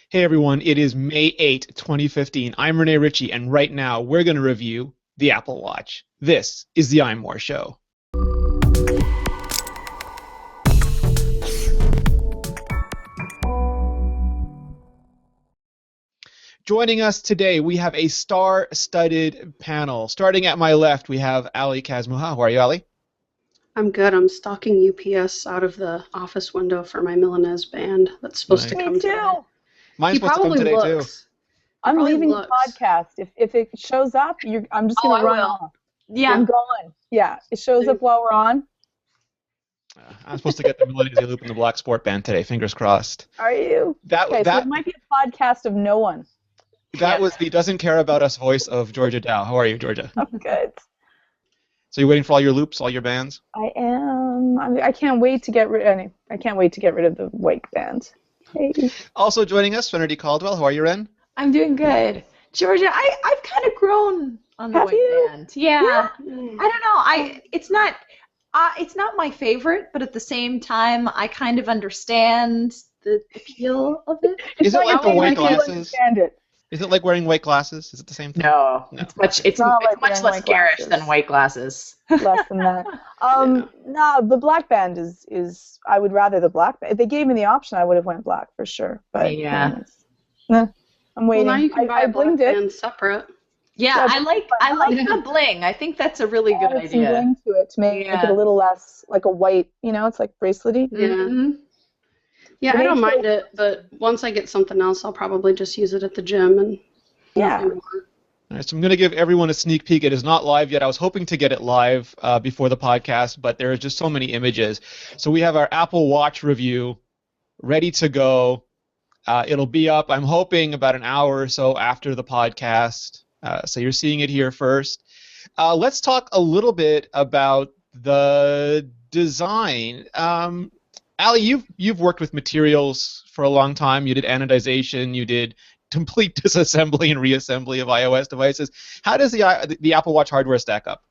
Hey everyone, it is May 8, 2015. I'm Rene Ritchie, and right now we're going to review the Apple Watch. This is the iMore Show. Joining us today, we have a star-studded panel. Starting at my left, we have Ali Kazmucha. How are you, Ali? I'm good. I'm stalking UPS out of the office window for my Milanese band that's supposed to come Me too. today. Mine's supposed to come today, too. I'm leaving the podcast. If it shows up, I'm just going to run off. Yeah. I'm going. Yeah, it shows up while we're on. I'm supposed to get the Milanese loop in the Black Sport Band today. Fingers crossed. Are you? So it might be a podcast of no one. That was the Doesn't Care About Us voice of Georgia Dow. How are you, Georgia? I'm good. So you're waiting for all your loops, all your bands? I am. I can't wait to get rid. I can't wait to get rid of the Wake band. Hey. Also joining us, Serenity Caldwell. How are you, Ren? I'm doing good. Georgia, I've kind of grown on the Wake band. Yeah. I don't know. It's not my favorite, but at the same time, I kind of understand the appeal of it. Is it like the white glasses? Understand it. Is it like wearing white glasses? Is it the same thing? No. It's much less garish than white glasses. Less than that. No, the black band is I would rather the black band. If they gave me the option, I would have went black for sure. But yeah. I'm waiting. Well, now you can buy a black band separate. Yeah, I like the bling. I think that's a really good idea. Some bling to it to make it a little less like a white, it's like bracelety. Yeah. Mm-hmm. Yeah, I don't mind it, but once I get something else, I'll probably just use it at the gym and nothing more. All right, so I'm going to give everyone a sneak peek. It is not live yet. I was hoping to get it live before the podcast, but there are just so many images. So we have our Apple Watch review ready to go. It'll be up, I'm hoping, about an hour or so after the podcast. So you're seeing it here first. Let's talk a little bit about the design. Ali, you've worked with materials for a long time. You did anodization. You did complete disassembly and reassembly of iOS devices. How does the Apple Watch hardware stack up?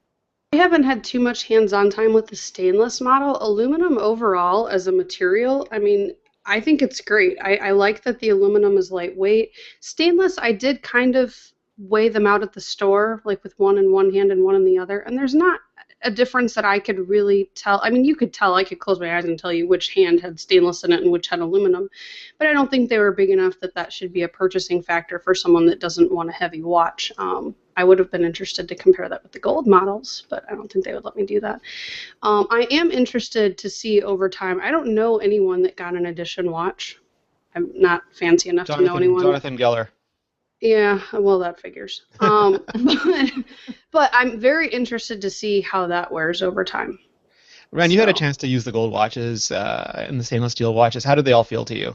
I haven't had too much hands-on time with the stainless model. Aluminum overall as a material, I think it's great. I like that the aluminum is lightweight. Stainless, I did kind of weigh them out at the store, like with one in one hand and one in the other, and there's not a difference that I could really tell. You could tell. I could close my eyes and tell you which hand had stainless in it and which had aluminum, but I don't think they were big enough that should be a purchasing factor for someone that doesn't want a heavy watch. I would have been interested to compare that with the gold models, but I don't think they would let me do that. I am interested to see over time. I don't know anyone that got an edition watch. I'm not fancy enough to know anyone. Jonathan Geller. Yeah, well, that figures. But I'm very interested to see how that wears over time. Ren, you had a chance to use the gold watches and the stainless steel watches. How did they all feel to you?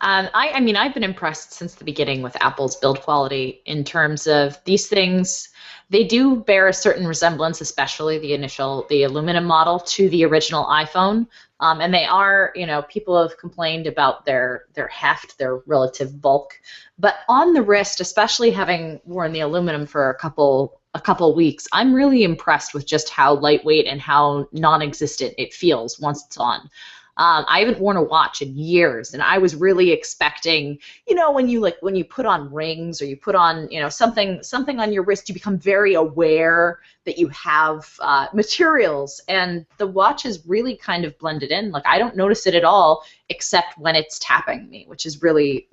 I've been impressed since the beginning with Apple's build quality in terms of these things. They do bear a certain resemblance, especially the aluminum model, to the original iPhone. And they are, people have complained about their heft, their relative bulk. But on the wrist, especially having worn the aluminum for a couple weeks, I'm really impressed with just how lightweight and how non-existent it feels once it's on. I haven't worn a watch in years, and I was really expecting, when you put on rings or you put on, something on your wrist, you become very aware that you have materials, and the watch is really kind of blended in. Like, I don't notice it at all, except when it's tapping me, which is really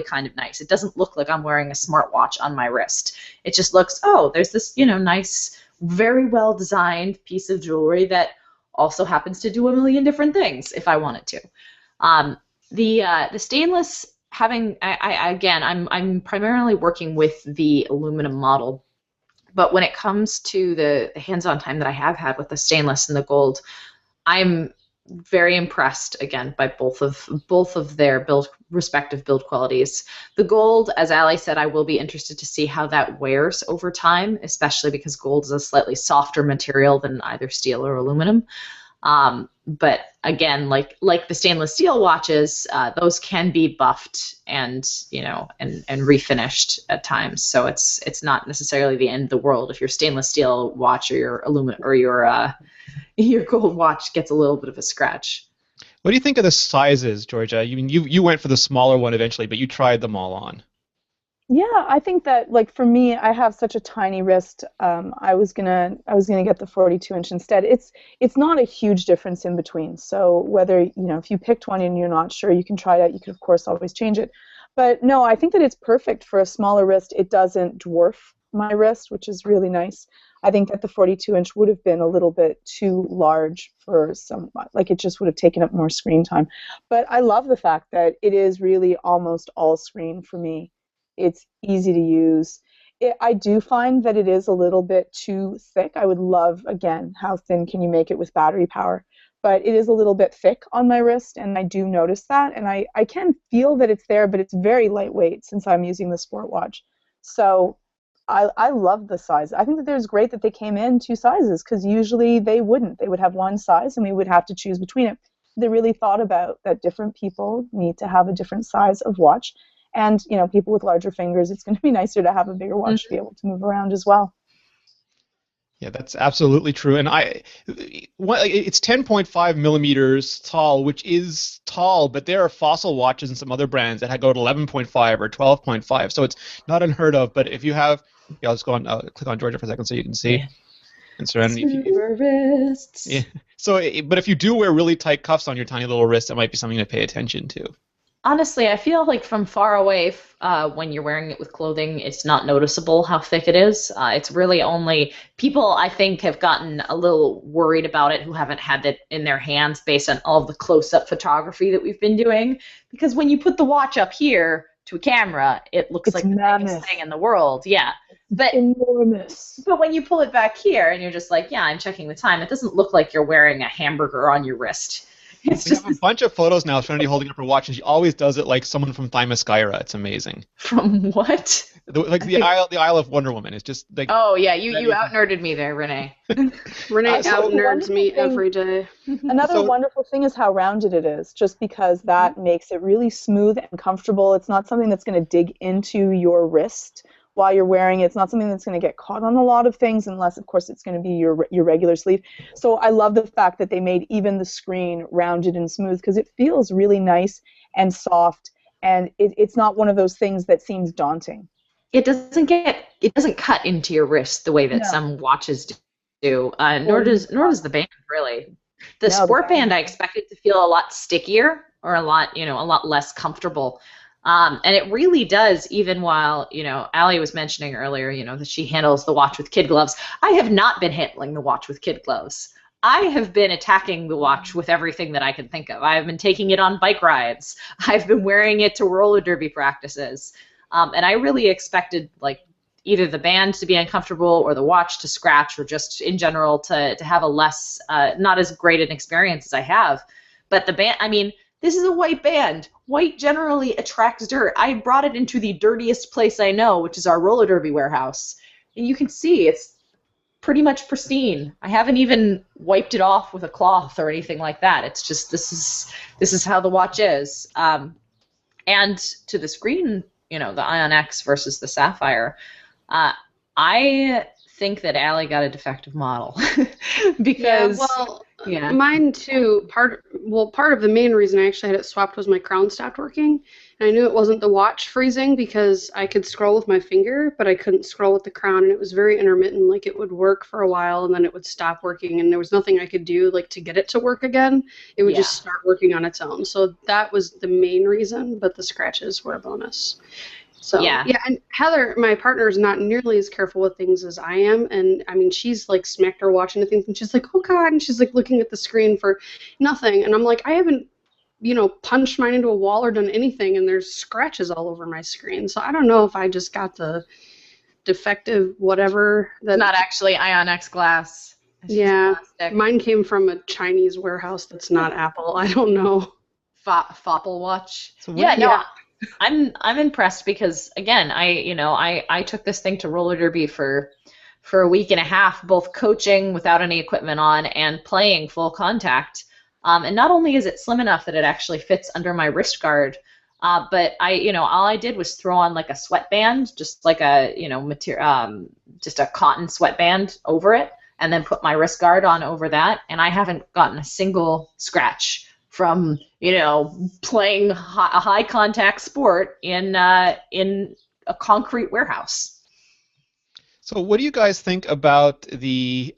kind of nice. It doesn't look like I'm wearing a smartwatch on my wrist. It just looks, there's this, nice, very well designed piece of jewelry that also happens to do a million different things if I wanted to. The stainless, I'm primarily working with the aluminum model, but when it comes to the hands-on time that I have had with the stainless and the gold, I'm very impressed again by both of their respective build qualities. The gold, as Ali said, I will be interested to see how that wears over time, especially because gold is a slightly softer material than either steel or aluminum. But again, like the stainless steel watches, those can be buffed and refinished at times. So it's not necessarily the end of the world if your stainless steel watch or your aluminum or your gold watch gets a little bit of a scratch. What do you think of the sizes, Georgia? You went for the smaller one eventually, but you tried them all on. Yeah, I think that like for me, I have such a tiny wrist. I was gonna get the 42-inch instead. It's not a huge difference in between. So whether if you picked one and you're not sure, you can try it out. You can of course always change it. But no, I think that it's perfect for a smaller wrist. It doesn't dwarf my wrist, which is really nice. I think that the 42-inch would have been a little bit too large for some, like it just would have taken up more screen time. But I love the fact that it is really almost all screen for me. It's easy to use. I do find that it is a little bit too thick. I would love, again, how thin can you make it with battery power? But it is a little bit thick on my wrist, and I do notice that. And I can feel that it's there, but it's very lightweight since I'm using the sport watch. So I love the size. I think that it's great that they came in two sizes because usually they wouldn't. They would have one size, and we would have to choose between it. They really thought about that different people need to have a different size of watch. And, people with larger fingers, it's going to be nicer to have a bigger watch to be able to move around as well. Yeah, that's absolutely true. And it's 10.5 millimeters tall, which is tall, but there are Fossil watches and some other brands that go to 11.5 or 12.5. So it's not unheard of. But if you have, I'll just go on, click on Georgia for a second so you can see. Yeah. And Serenity. Wrists. Yeah. So, but if you do wear really tight cuffs on your tiny little wrist, it might be something to pay attention to. Honestly, I feel like from far away, when you're wearing it with clothing, it's not noticeable how thick it is. It's really only people, I think, have gotten a little worried about it who haven't had it in their hands based on all of the close-up photography that we've been doing. Because when you put the watch up here to a camera, it looks like the biggest thing in the world. Yeah. But enormous. But when you pull it back here and you're just like, yeah, I'm checking the time, it doesn't look like you're wearing a hamburger on your wrist. It's We have a bunch of photos now of Trinity holding up her watch, and she always does it like someone from Thymoskyra. It's amazing. From what? The Isle of Wonder Woman. It's just like. Oh yeah, you out-nerded me there, Renee. Renee So out-nerds me every day. Another wonderful thing is how rounded it is, just because that makes it really smooth and comfortable. It's not something that's going to dig into your wrist while you're wearing it. It's not something that's going to get caught on a lot of things, unless, of course, it's going to be your regular sleeve. So I love the fact that they made even the screen rounded and smooth because it feels really nice and soft, and it's not one of those things that seems daunting. It doesn't cut into your wrist the way that some watches do. Nor does the band really. The sport band I expected to feel a lot stickier or a lot less comfortable. And it really does, even while, Allie was mentioning earlier, that she handles the watch with kid gloves. I have not been handling the watch with kid gloves. I have been attacking the watch with everything that I can think of. I've been taking it on bike rides. I've been wearing it to roller derby practices. And I really expected, either the band to be uncomfortable or the watch to scratch or just in general to have a less, not as great an experience as I have. But the band, this is a white band. White generally attracts dirt. I brought it into the dirtiest place I know, which is our roller derby warehouse. And you can see it's pretty much pristine. I haven't even wiped it off with a cloth or anything like that. It's just this is how the watch is. And to the screen, the Ion X versus the Sapphire, I think that Allie got a defective model because mine too. Part of the main reason I actually had it swapped was my crown stopped working, and I knew it wasn't the watch freezing because I could scroll with my finger, but I couldn't scroll with the crown, and it was very intermittent. Like it would work for a while, and then it would stop working, and there was nothing I could do to get it to work again. It would just start working on its own. So that was the main reason, but the scratches were a bonus. So yeah, and Heather, my partner, is not nearly as careful with things as I am, and she's smacked her watch into things, and she's like, oh god, and she's looking at the screen for nothing, and I'm like, I haven't, punched mine into a wall or done anything, and there's scratches all over my screen, so I don't know if I just got the defective whatever. That's not actually Ion X glass. Mine came from a Chinese warehouse that's not Apple. I don't know. Fopple watch. So I'm impressed because again I took this thing to roller derby for a week and a half, both coaching without any equipment on and playing full contact. And not only is it slim enough that it actually fits under my wrist guard, but all I did was throw on a sweatband, just just a cotton sweatband over it, and then put my wrist guard on over that, and I haven't gotten a single scratch from playing a high contact sport in a concrete warehouse. So what do you guys think about the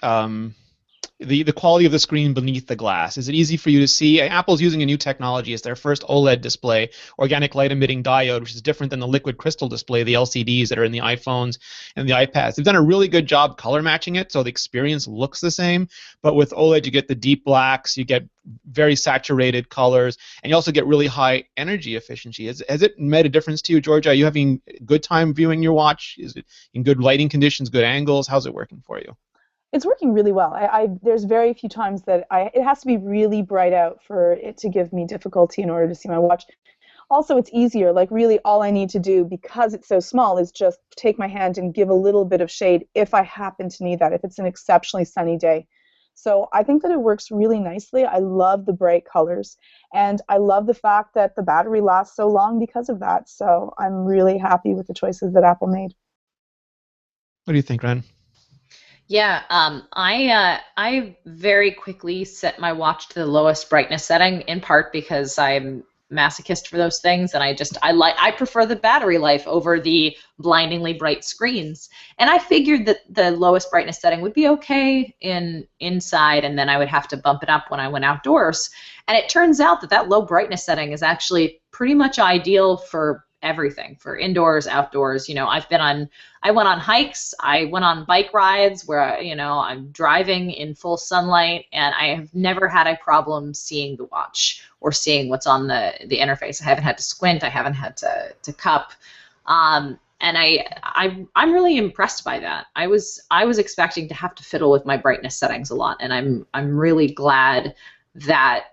quality of the screen beneath the glass? Is it easy for you to see? Apple's using a new technology. It's their first OLED display, organic light emitting diode, which is different than the liquid crystal display, the LCDs that are in the iPhones and the iPads. They've done a really good job color matching it, so the experience looks the same. But with OLED, you get the deep blacks, you get very saturated colors, and you also get really high energy efficiency. Has it made a difference to you, Georgia? Are you having a good time viewing your watch? Is it in good lighting conditions, good angles? How's it working for you? It's working really well. There's very few times that it has to be really bright out for it to give me difficulty in order to see my watch. Also, it's easier. Like really all I need to do, because it's so small, is just take my hand and give a little bit of shade if I happen to need that, if it's an exceptionally sunny day. So I think that it works really nicely. I love the bright colors, and I love the fact that the battery lasts so long because of that. So I'm really happy with the choices that Apple made. What do you think, Ren? Yeah, I very quickly set my watch to the lowest brightness setting, in part because I'm masochist for those things, and I prefer the battery life over the blindingly bright screens. And I figured that the lowest brightness setting would be okay inside, and then I would have to bump it up when I went outdoors. And it turns out that low brightness setting is actually pretty much ideal for everything, for indoors, outdoors. I went on hikes, I went on bike rides where I'm driving in full sunlight, and I have never had a problem seeing the watch or seeing what's on the interface. I haven't had to squint, I haven't had to cup, and I'm really impressed by that. I was expecting to have to fiddle with my brightness settings a lot, and I'm really glad that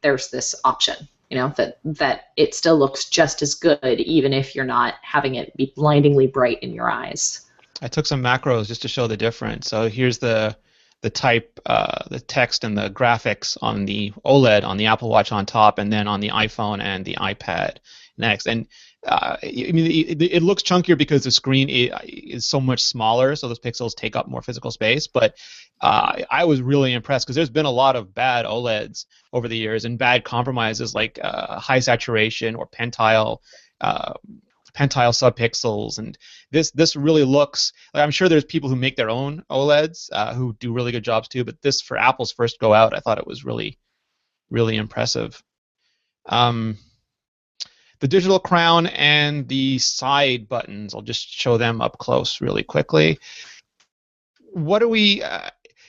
there's this option. That it still looks just as good, even if you're not having it be blindingly bright in your eyes. I took some macros just to show the difference. So here's the type, the text and the graphics on the OLED on the Apple Watch on top, and then on the iPhone and the iPad next. And it looks chunkier because the screen is so much smaller, so those pixels take up more physical space. But I was really impressed because there's been a lot of bad OLEDs over the years and bad compromises like high saturation or pentile subpixels, and this really looks like, I'm sure there's people who make their own OLEDs who do really good jobs too, but this, for Apple's first go out, I thought it was really, really impressive. The digital crown and the side buttons, I'll just show them up close really quickly. What do we...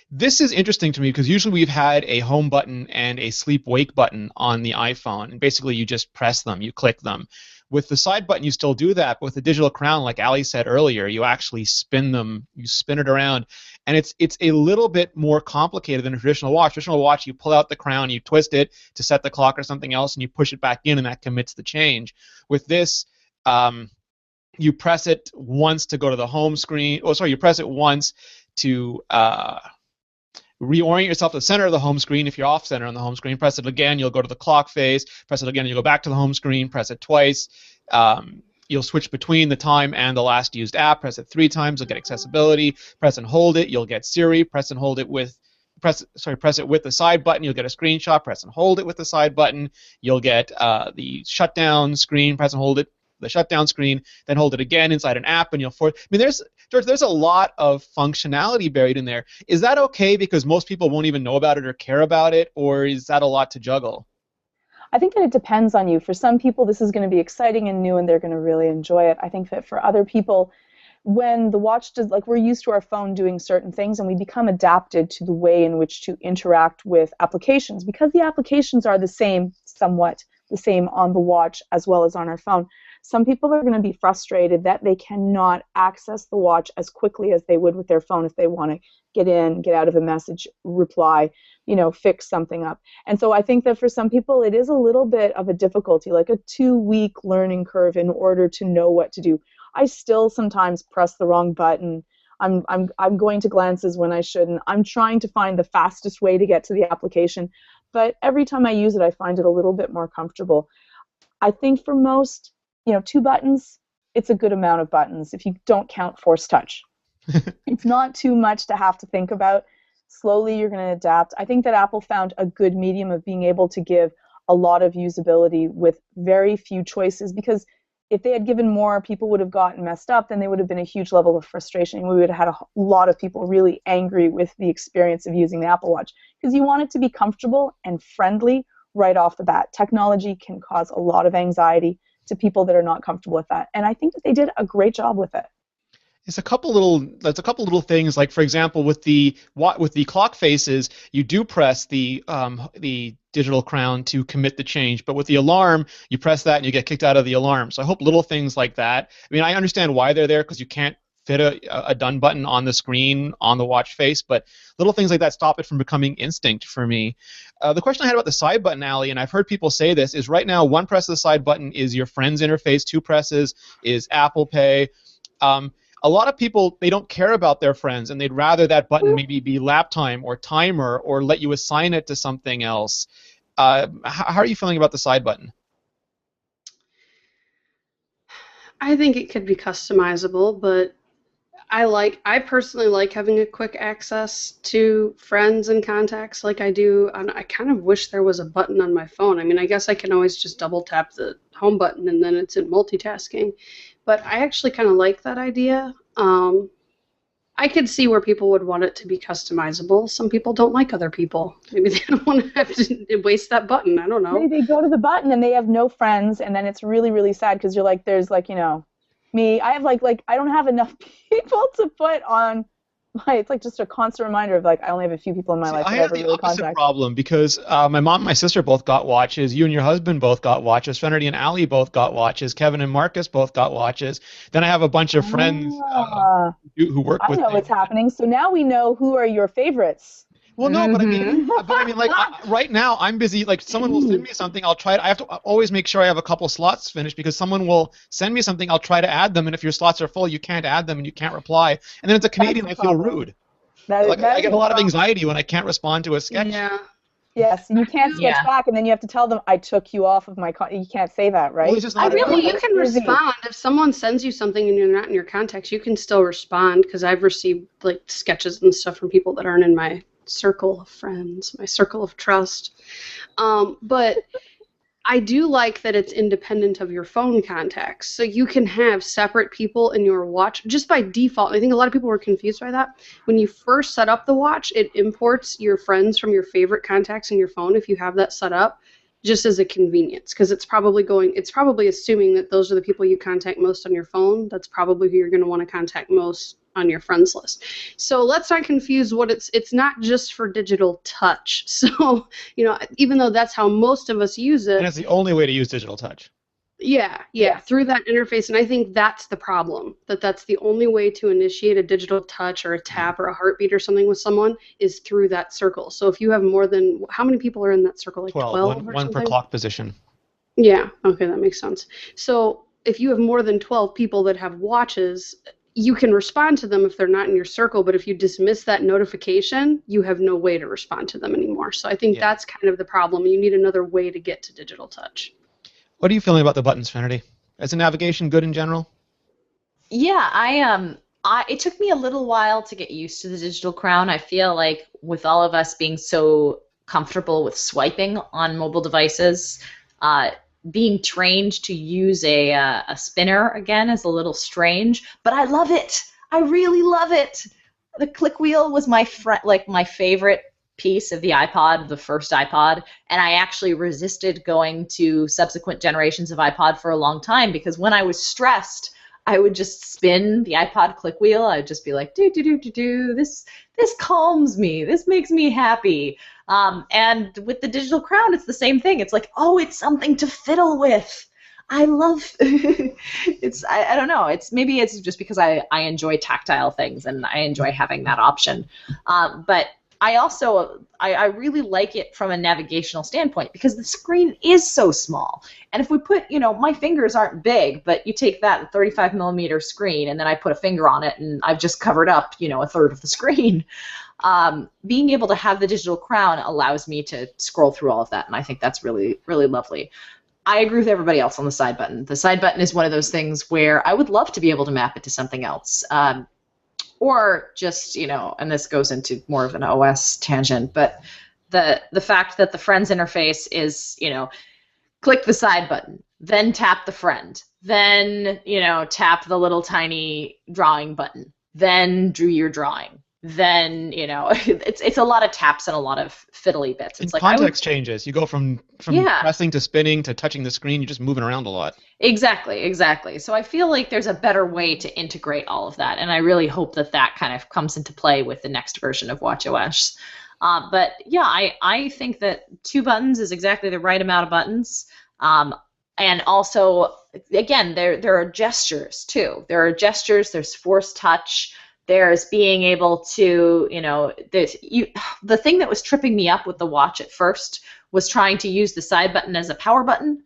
this is interesting to me because usually we've had a home button and a sleep-wake button on the iPhone, and basically you just press them, you click them. With the side button, you still do that, but with the digital crown, like Ali said earlier, you actually spin them, you spin it around, and it's a little bit more complicated than a traditional watch. Traditional watch, you pull out the crown, you twist it to set the clock or something else, and you push it back in, and that commits the change. With this, you press it once to go to the home screen. Oh, sorry, you press it once to reorient yourself to the center of the home screen. If you're off center on the home screen, press it again, you'll go to the clock face. Press it again, you'll go back to the home screen. Press it twice. You'll switch between the time and the last used app. Press it 3 times, you'll get accessibility. Press and hold it, you'll get Siri. Press and hold it with press it with the side button, you'll get a screenshot. Press and hold it with the side button, you'll get the shutdown screen. Press and hold it, the shutdown screen, then hold it again inside an app, and there's a lot of functionality buried in there. Is that okay because most people won't even know about it or care about it, or is that a lot to juggle? I think that it depends on you. For some people, this is going to be exciting and new, and they're going to really enjoy it. I think that for other people, when the watch does, like, we're used to our phone doing certain things, and we become adapted to the way in which to interact with applications, because the applications are somewhat the same on the watch as well as on our phone. Some people are going to be frustrated that they cannot access the watch as quickly as they would with their phone if they want to get in, get out of a message, reply, fix something up. And so I think that for some people it is a little bit of a difficulty, like a 2-week learning curve in order to know what to do. I still sometimes press the wrong button. I'm going to glances when I shouldn't. I'm trying to find the fastest way to get to the application. But every time I use it, I find it a little bit more comfortable. I think for most, 2 buttons, it's a good amount of buttons if you don't count force touch. It's not too much to have to think about. Slowly, you're going to adapt. I think that Apple found a good medium of being able to give a lot of usability with very few choices, because if they had given more, people would have gotten messed up, then there would have been a huge level of frustration. We would have had a lot of people really angry with the experience of using the Apple Watch, because you want it to be comfortable and friendly right off the bat. Technology can cause a lot of anxiety to people that are not comfortable with that. And I think that they did a great job with it. There's a couple little things, like for example with the clock faces, you do press the digital crown to commit the change, but with the alarm, you press that and you get kicked out of the alarm. So I hope little things like that. I mean, I understand why they're there, because you can't fit a done button on the screen on the watch face, but little things like that stop it from becoming instinct for me. The question I had about the side button, Ali, and I've heard people say this, is right now one press of the side button is your friend's interface, two presses is Apple Pay. A lot of people, they don't care about their friends, and they'd rather that button maybe be lap time or timer or let you assign it to something else. How are you feeling about the side button? I think it could be customizable, but I personally like having a quick access to friends and contacts like I do. And I kind of wish there was a button on my phone. I mean, I guess I can always just double tap the home button and then it's in multitasking. But I actually kind of like that idea. I could see where people would want it to be customizable. Some people don't like other people. Maybe they don't want to have to waste that button. I don't know. Maybe they go to the button and they have no friends, and then it's really, really sad, because you're like, there's like, me. I have like I don't have enough people to put on it's like just a constant reminder of like I only have a few people in my life. I have the opposite problem, because my mom and my sister both got watches. You and your husband both got watches. Serenity and Ali both got watches. Kevin and Marcus both got watches. Then I have a bunch of friends who work with me. I know what's happening. So now we know who are your favorites. Well, no, but I mean, like right now I'm busy. Like someone will send me something, I'll try it. I have to always make sure I have a couple slots finished, because someone will send me something, I'll try to add them, and if your slots are full, you can't add them and you can't reply. And then as a Canadian, I feel rude. I get a lot of anxiety when I can't respond to a sketch. Yeah. Yes, you can't sketch back, and then you have to tell them I took you off of my. You can't say that, right? Well, you can respond if someone sends you something and you're not in your contacts. You can still respond, because I've received like sketches and stuff from people that aren't in my circle of friends, my circle of trust. But I do like that it's independent of your phone contacts. So you can have separate people in your watch just by default. I think a lot of people were confused by that. When you first set up the watch, it imports your friends from your favorite contacts in your phone if you have that set up, just as a convenience, because it's probably assuming that those are the people you contact most on your phone. That's probably who you're going to want to contact most on your friends list. So let's not confuse what it's not just for digital touch. So, even though that's how most of us use it. And that's the only way to use digital touch. Yeah, through that interface. And I think that's the problem, that's the only way to initiate a digital touch or a tap or a heartbeat or something with someone is through that circle. So if you have more than, how many people are in that circle? Like 12 one per clock position. Yeah, okay, that makes sense. So if you have more than 12 people that have watches, you can respond to them if they're not in your circle, but if you dismiss that notification, you have no way to respond to them anymore. So I think that's kind of the problem. You need another way to get to digital touch. What are you feeling about the buttons, Serenity? Is the navigation good in general? Yeah, it took me a little while to get used to the digital crown. I feel like with all of us being so comfortable with swiping on mobile devices, being trained to use a spinner again is a little strange, but I love it. I really love it. The click wheel was my favorite piece of the iPod, the first iPod, and I actually resisted going to subsequent generations of iPod for a long time, because when I was stressed, I would just spin the iPod click wheel. I would just be like, do do do do do. This calms me. This makes me happy. And with the digital crown, it's the same thing. It's like, oh, it's something to fiddle with. I love I don't know. Maybe it's just because I enjoy tactile things and I enjoy having that option. But I really like it from a navigational standpoint, because the screen is so small. And if we put, my fingers aren't big, but you take that 35 millimeter screen and then I put a finger on it and I've just covered up, a third of the screen. Being able to have the digital crown allows me to scroll through all of that, and I think that's really, really lovely. I agree with everybody else on the side button. The side button is one of those things where I would love to be able to map it to something else. or just, and this goes into more of an OS tangent, but the fact that the friends interface is, click the side button, then tap the friend, then, tap the little tiny drawing button, then do your drawing. Then, it's a lot of taps and a lot of fiddly bits. It's And like context changes. You go from Yeah. pressing to spinning to touching the screen. You're just moving around a lot. Exactly. So I feel like there's a better way to integrate all of that, and I really hope that that kind of comes into play with the next version of watchOS. But yeah, I think that 2 buttons is exactly the right amount of buttons. And also, again, there are gestures too. There are gestures. There's force touch. There's being able to, the thing that was tripping me up with the watch at first was trying to use the side button as a power button,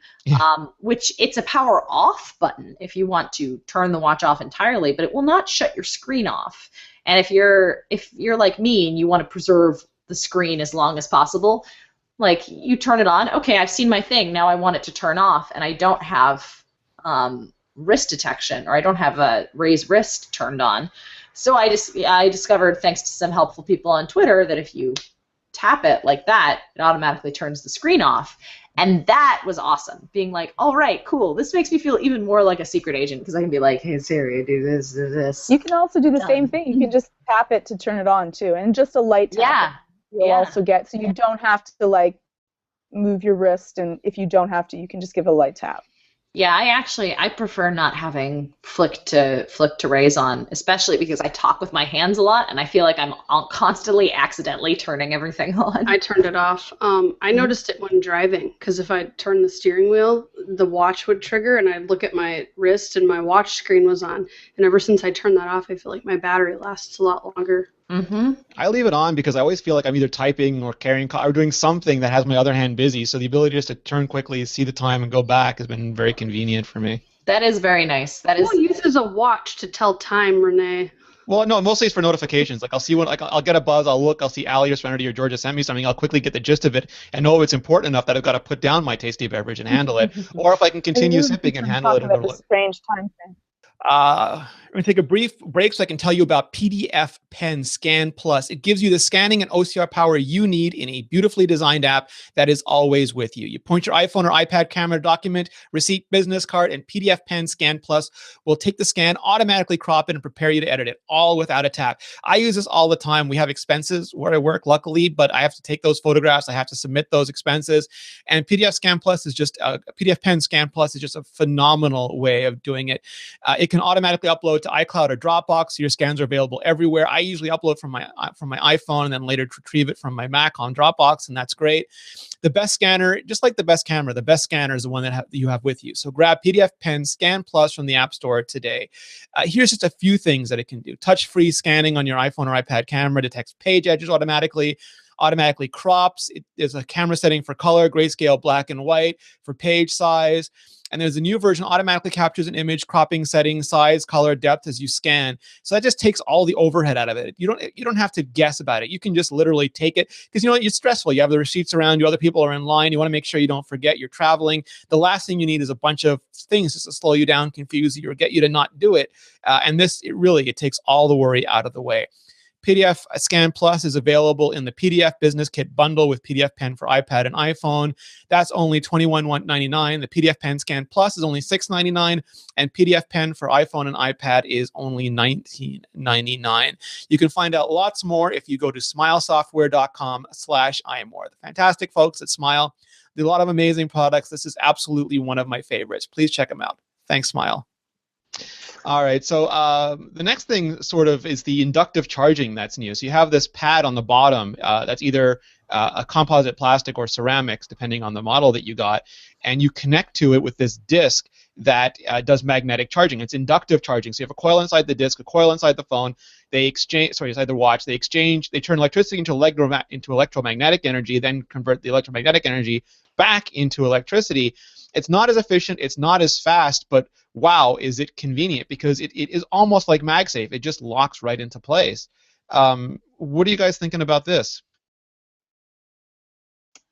which it's a power off button if you want to turn the watch off entirely, but it will not shut your screen off. And if you're like me and you want to preserve the screen as long as possible, like you turn it on, okay, I've seen my thing, now I want it to turn off, and I don't have wrist detection, or I don't have a raised wrist turned on. So I discovered, thanks to some helpful people on Twitter, that if you tap it like that, it automatically turns the screen off. And that was awesome. Being like, all right, cool. This makes me feel even more like a secret agent, because I can be like, hey, Siri, do this, do this. You can also do the same thing. You can just tap it to turn it on, too. And just a light tap you'll also get. So you don't have to, like, move your wrist. And if you don't have to, you can just give it a light tap. Yeah, I prefer not having flick to raise on, especially because I talk with my hands a lot, and I feel like I'm constantly accidentally turning everything on. I turned it off. I noticed it when driving, because if I turned the steering wheel, the watch would trigger, and I'd look at my wrist, and my watch screen was on. And ever since I turned that off, I feel like my battery lasts a lot longer. Mm-hmm. I leave it on because I always feel like I'm either typing or carrying or doing something that has my other hand busy. So the ability just to turn quickly, see the time, and go back has been very convenient for me. That is very nice. Who uses a watch to tell time, Rene? Well, no, mostly it's for notifications. Like I'll see one, like I'll get a buzz, I'll look, I'll see Allie or Serenity or Georgia send me something, I'll quickly get the gist of it and know it's important enough that I've got to put down my tasty beverage and handle it, or if I can continue sipping and handle it. About the strange time thing. I'm going to take a brief break so I can tell you about PDF Pen Scan Plus. It gives you the scanning and OCR power you need in a beautifully designed app that is always with you. You point your iPhone or iPad camera to document, receipt, business card, and PDF Pen Scan Plus will take the scan, automatically crop it, and prepare you to edit it, all without a tap. I use this all the time. We have expenses where I work, luckily, but I have to take those photographs. I have to submit those expenses. And PDF Pen Scan Plus is just a phenomenal way of doing it. It can automatically upload to iCloud or Dropbox. So your scans are available everywhere. I usually upload from my iPhone and then later retrieve it from my Mac on Dropbox, and that's great. The best scanner, just like the best camera, the best scanner is the one that you have with you. So grab PDF Pen Scan Plus from the App Store today. Here's just a few things that it can do. Touch-free scanning on your iPhone or iPad camera, detects page edges automatically crops. There's a camera setting for color, grayscale, black and white, for page size. And there's a new version, automatically captures an image, cropping settings, size, color, depth as you scan. So that just takes all the overhead out of it. You don't have to guess about it. You can just literally take it, because it's stressful. You have the receipts around you, other people are in line. You want to make sure you don't forget you're traveling. The last thing you need is a bunch of things just to slow you down, confuse you, or get you to not do it. And this, it takes all the worry out of the way. PDF Scan Plus is available in the PDF Business Kit bundle with PDF Pen for iPad and iPhone. That's only $21.99. The PDF Pen Scan Plus is only $6.99, and PDF Pen for iPhone and iPad is only $19.99. You can find out lots more if you go to smilesoftware.com/iMore. The fantastic folks at Smile do a lot of amazing products. This is absolutely one of my favorites. Please check them out. Thanks, Smile. All right, so the next thing sort of is the inductive charging that's new. So you have this pad on the bottom that's either a composite plastic or ceramics, depending on the model that you got, and you connect to it with this disc that does magnetic charging. It's inductive charging. So you have a coil inside the disc, a coil inside the phone. Inside the watch. They turn electricity into electromagnetic energy, then convert the electromagnetic energy back into electricity. It's not as efficient, it's not as fast, but wow, is it convenient, because it is almost like MagSafe. It just locks right into place. What are you guys thinking about this?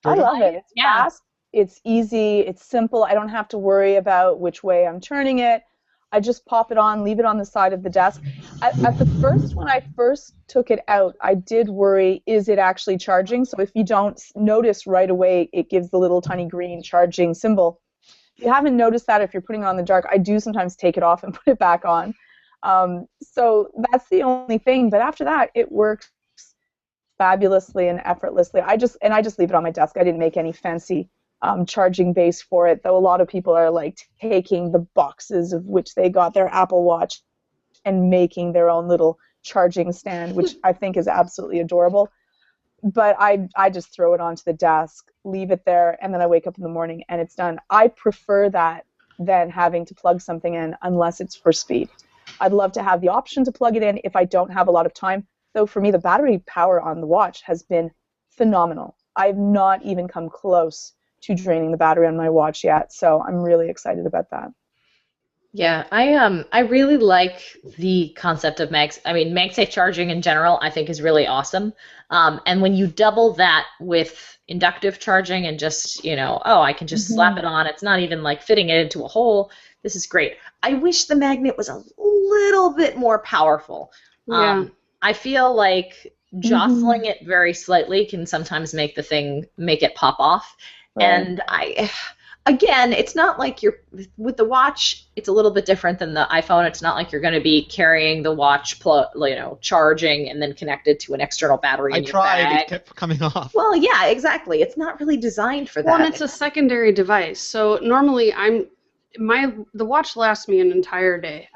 Georgia? I love it. It's fast, it's easy, it's simple. I don't have to worry about which way I'm turning it. I just pop it on, leave it on the side of the desk. At the first, when I first took it out, I did worry, is it actually charging? So if you don't notice right away, it gives the little tiny green charging symbol. If you haven't noticed that, if you're putting it on in the dark, I do sometimes take it off and put it back on. So that's the only thing. But after that, it works fabulously and effortlessly. I just leave it on my desk. I didn't make any fancy charging base for it, though a lot of people are like taking the boxes of which they got their Apple Watch and making their own little charging stand, which I think is absolutely adorable. But I just throw it onto the desk, leave it there, and then I wake up in the morning and it's done. I prefer that than having to plug something in unless it's for speed. I'd love to have the option to plug it in if I don't have a lot of time. Though for me, the battery power on the watch has been phenomenal. I've not even come close to draining the battery on my watch yet, so I'm really excited about that. Yeah, I really like the concept of MagSafe charging in general. I think is really awesome. And when you double that with inductive charging and just I can just slap it on. It's not even like fitting it into a hole. This is great. I wish the magnet was a little bit more powerful. Yeah. I feel like jostling it very slightly can sometimes make it pop off. Right. And again, it's not like with the watch, it's a little bit different than the iPhone. It's not like you're going to be carrying the watch, charging and then connected to an extral battery in your bag. It kept coming off. Well, yeah, exactly. It's not really designed for that. Well, and it's a secondary device. So normally the watch lasts me an entire day.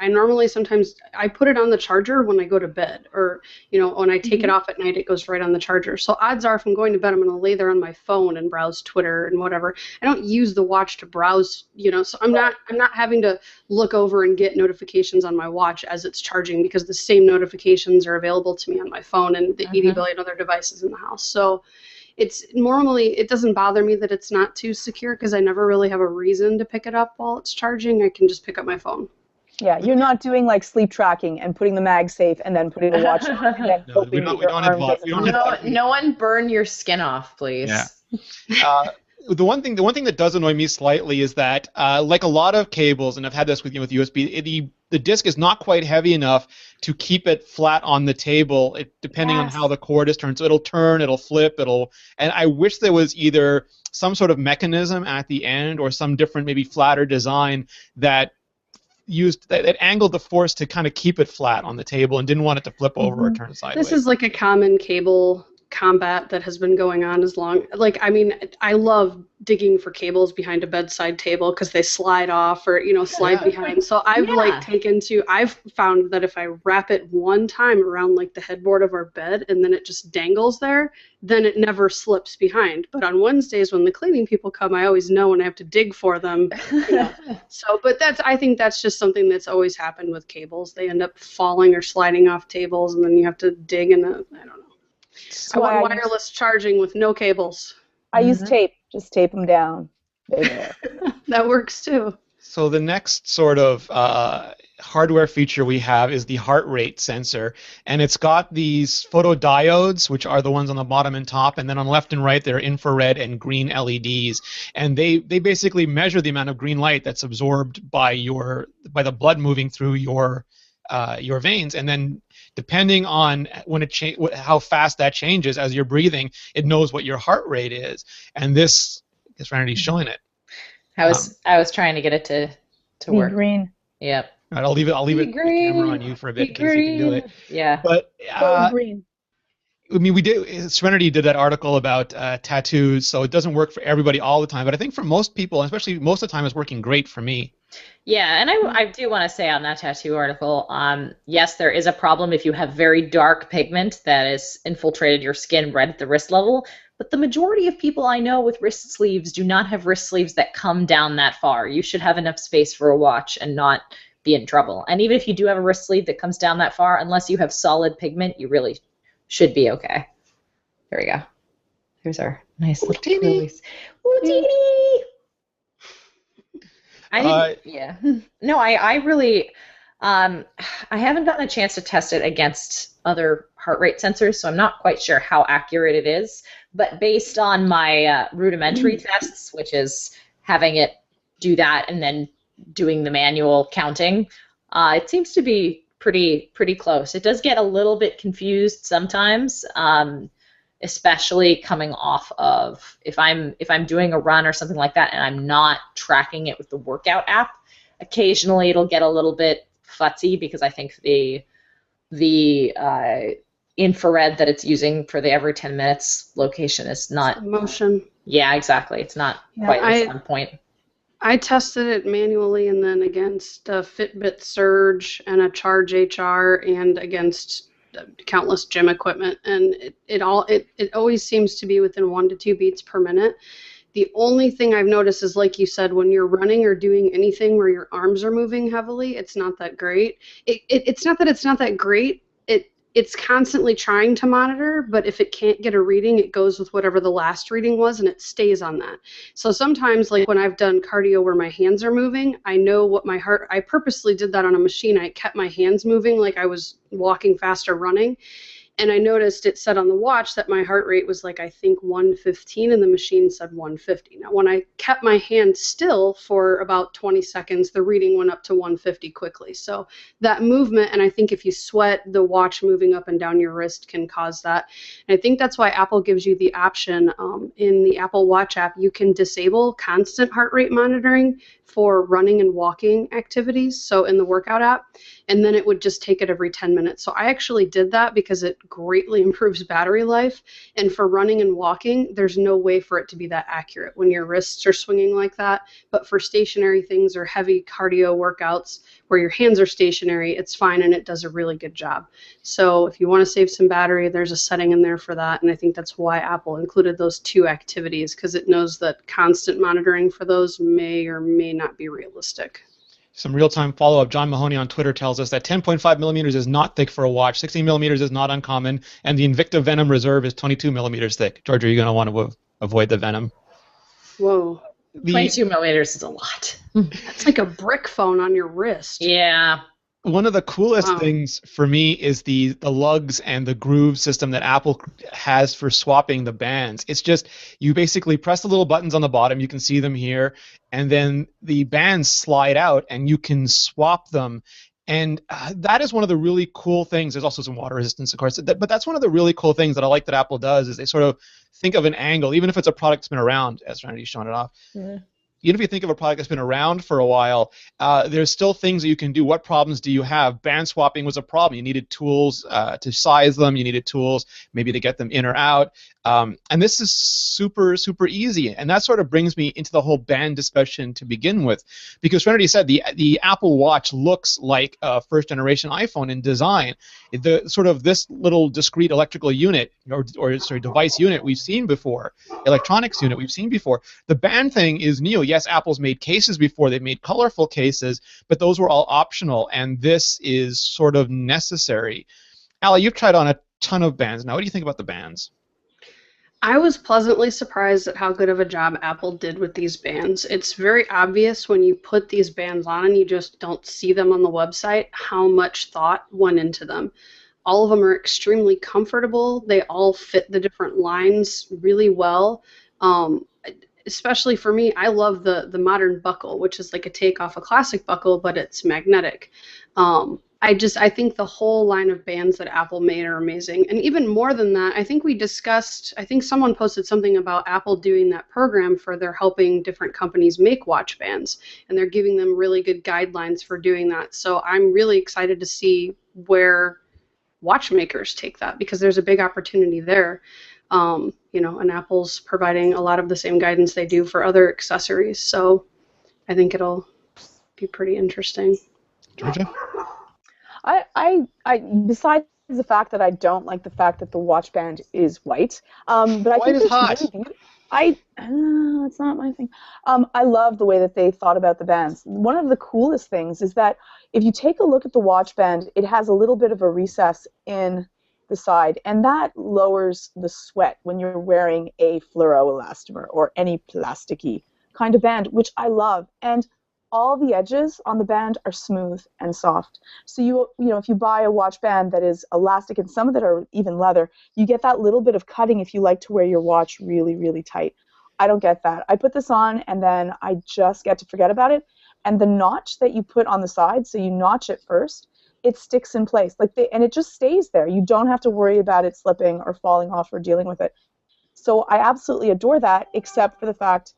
Sometimes I put it on the charger when I go to bed, or when I take it off at night, it goes right on the charger. So odds are, if I'm going to bed, I'm going to lay there on my phone and browse Twitter and whatever. I don't use the watch to browse, so I'm not having to look over and get notifications on my watch as it's charging, because the same notifications are available to me on my phone and the 80 billion other devices in the house. So it doesn't bother me that it's not too secure, because I never really have a reason to pick it up while it's charging. I can just pick up my phone. Yeah, you're not doing like sleep tracking and putting the MagSafe and then putting the watch on and then hoping that your arm doesn't. No one burn your skin off, please. Yeah. The one thing that does annoy me slightly is that, like a lot of cables, and I've had this with USB, the disc is not quite heavy enough to keep it flat on the table, depending on how the cord is turned. So it'll turn, it'll flip, and I wish there was either some sort of mechanism at the end or some different, maybe flatter design that angled the force to kind of keep it flat on the table and didn't want it to flip over or turn sideways. This is like a common cable combat that has been going on as long. I love digging for cables behind a bedside table because they slide off or slide behind. So I've I've found that if I wrap it one time around like the headboard of our bed and then it just dangles there, then it never slips behind. But on Wednesdays when the cleaning people come, I always know when I have to dig for them. So, but I think that's just something that's always happened with cables. They end up falling or sliding off tables, and then you have to dig in I don't know. I want wireless charging with no cables. I use tape. Just tape them down. That works too. So the next sort of hardware feature we have is the heart rate sensor, and it's got these photodiodes, which are the ones on the bottom and top, and then on left and right they're infrared and green LEDs, and they basically measure the amount of green light that's absorbed by the blood moving through your veins, and then depending on how fast that changes as you're breathing, it knows what your heart rate is. And this Serenity's showing it. I was trying to get it to work. Green. Yep. All right, I'll leave the camera on you for a bit in case you can do it. Yeah. But green. I mean, Serenity did that article about tattoos, so it doesn't work for everybody all the time. But I think for most people, especially most of the time, it's working great for me. Yeah, and I do want to say on that tattoo article, yes, there is a problem if you have very dark pigment that has infiltrated your skin right at the wrist level, but the majority of people I know with wrist sleeves do not have wrist sleeves that come down that far. You should have enough space for a watch and not be in trouble. And even if you do have a wrist sleeve that comes down that far, unless you have solid pigment, you really should be okay. There we go. Here's our nice little release. Wootini! I really, I haven't gotten a chance to test it against other heart rate sensors, so I'm not quite sure how accurate it is. But based on my rudimentary tests, which is having it do that and then doing the manual counting. It seems to be pretty close. It does get a little bit confused sometimes, especially coming off of if I'm doing a run or something like that and I'm not tracking it with the workout app. Occasionally it'll get a little bit futzy because I think the infrared that it's using for the every 10 minutes location is not motion. Yeah, exactly. It's not quite on point. I tested it manually and then against a Fitbit Surge and a Charge HR and against countless gym equipment, and it always seems to be within 1 to 2 beats per minute. The only thing I've noticed is, like you said, when you're running or doing anything where your arms are moving heavily, it's not that great. It's not that it's not that great. It's constantly trying to monitor, but if it can't get a reading, it goes with whatever the last reading was, and it stays on that. So sometimes, like when I've done cardio where my hands are moving, I know what my heart, I purposely did that on a machine. I kept my hands moving like I was walking fast or running. And I noticed it said on the watch that my heart rate was like, I think 115, and the machine said 150. Now, when I kept my hand still for about 20 seconds, the reading went up to 150 quickly. So that movement, and I think if you sweat, the watch moving up and down your wrist can cause that. And I think that's why Apple gives you the option in the Apple Watch app, you can disable constant heart rate monitoring for running and walking activities, so in the workout app, and then it would just take it every 10 minutes. So I actually did that because it greatly improves battery life, and for running and walking, there's no way for it to be that accurate when your wrists are swinging like that, but for stationary things or heavy cardio workouts where your hands are stationary, it's fine and it does a really good job. So if you want to save some battery, there's a setting in there for that, and I think that's why Apple included those 2 activities, because it knows that constant monitoring for those may or may not be realistic. Some real-time follow-up. John Mahoney on Twitter tells us that 10.5 millimeters is not thick for a watch, 16 millimeters is not uncommon, and the Invicta Venom Reserve is 22 millimeters thick. George, are you going to want to avoid the Venom? Whoa. 22 millimeters is a lot. That's like a brick phone on your wrist. Yeah. One of the coolest things for me is the lugs and the groove system that Apple has for swapping the bands. It's just, you basically press the little buttons on the bottom, you can see them here, and then the bands slide out and you can swap them. And that is one of the really cool things. There's also some water resistance, of course, but that's one of the really cool things that I like that Apple does, is they sort of think of an angle, even if it's a product that's been around, as Serenity's showing it off. Yeah. Even if you think of a product that's been around for a while, there's still things that you can do. What problems do you have? Band swapping was a problem. You needed tools to size them. You needed tools maybe to get them in or out. And this is super, super easy. And that sort of brings me into the whole band discussion to begin with. Because Serenity said the Apple Watch looks like a first-generation iPhone in design. The sort of this little discrete electrical unit, or device unit we've seen before, electronics unit we've seen before. The band thing is new. Yes, Apple's made cases before. They've made colorful cases, but those were all optional, and this is sort of necessary. Allie, you've tried on a ton of bands. Now, what do you think about the bands? I was pleasantly surprised at how good of a job Apple did with these bands. It's very obvious when you put these bands on and you just don't see them on the website how much thought went into them. All of them are extremely comfortable. They all fit the different lines really well. Especially for me, I love the modern buckle, which is like a take off a classic buckle, but it's magnetic. I think the whole line of bands that Apple made are amazing. And even more than that, I think someone posted something about Apple doing that program for they're helping different companies make watch bands, and they're giving them really good guidelines for doing that. So I'm really excited to see where watchmakers take that, because there's a big opportunity there. And Apple's providing a lot of the same guidance they do for other accessories. So I think it'll be pretty interesting. Georgia? I besides the fact that I don't like the fact that the watch band is white, but I white think is hot. It's not my thing. I love the way that they thought about the bands. One of the coolest things is that if you take a look at the watch band, it has a little bit of a recess in the side, and that lowers the sweat when you're wearing a fluoroelastomer or any plasticky kind of band, which I love. And all the edges on the band are smooth and soft. So if you buy a watch band that is elastic, and some of that are even leather, you get that little bit of cutting if you like to wear your watch really, really tight. I don't get that. I put this on and then I just get to forget about it. and the notch that you put on the side, so you notch it first, it sticks in place. And it just stays there. You don't have to worry about it slipping or falling off or dealing with it. So I absolutely adore that, except for the fact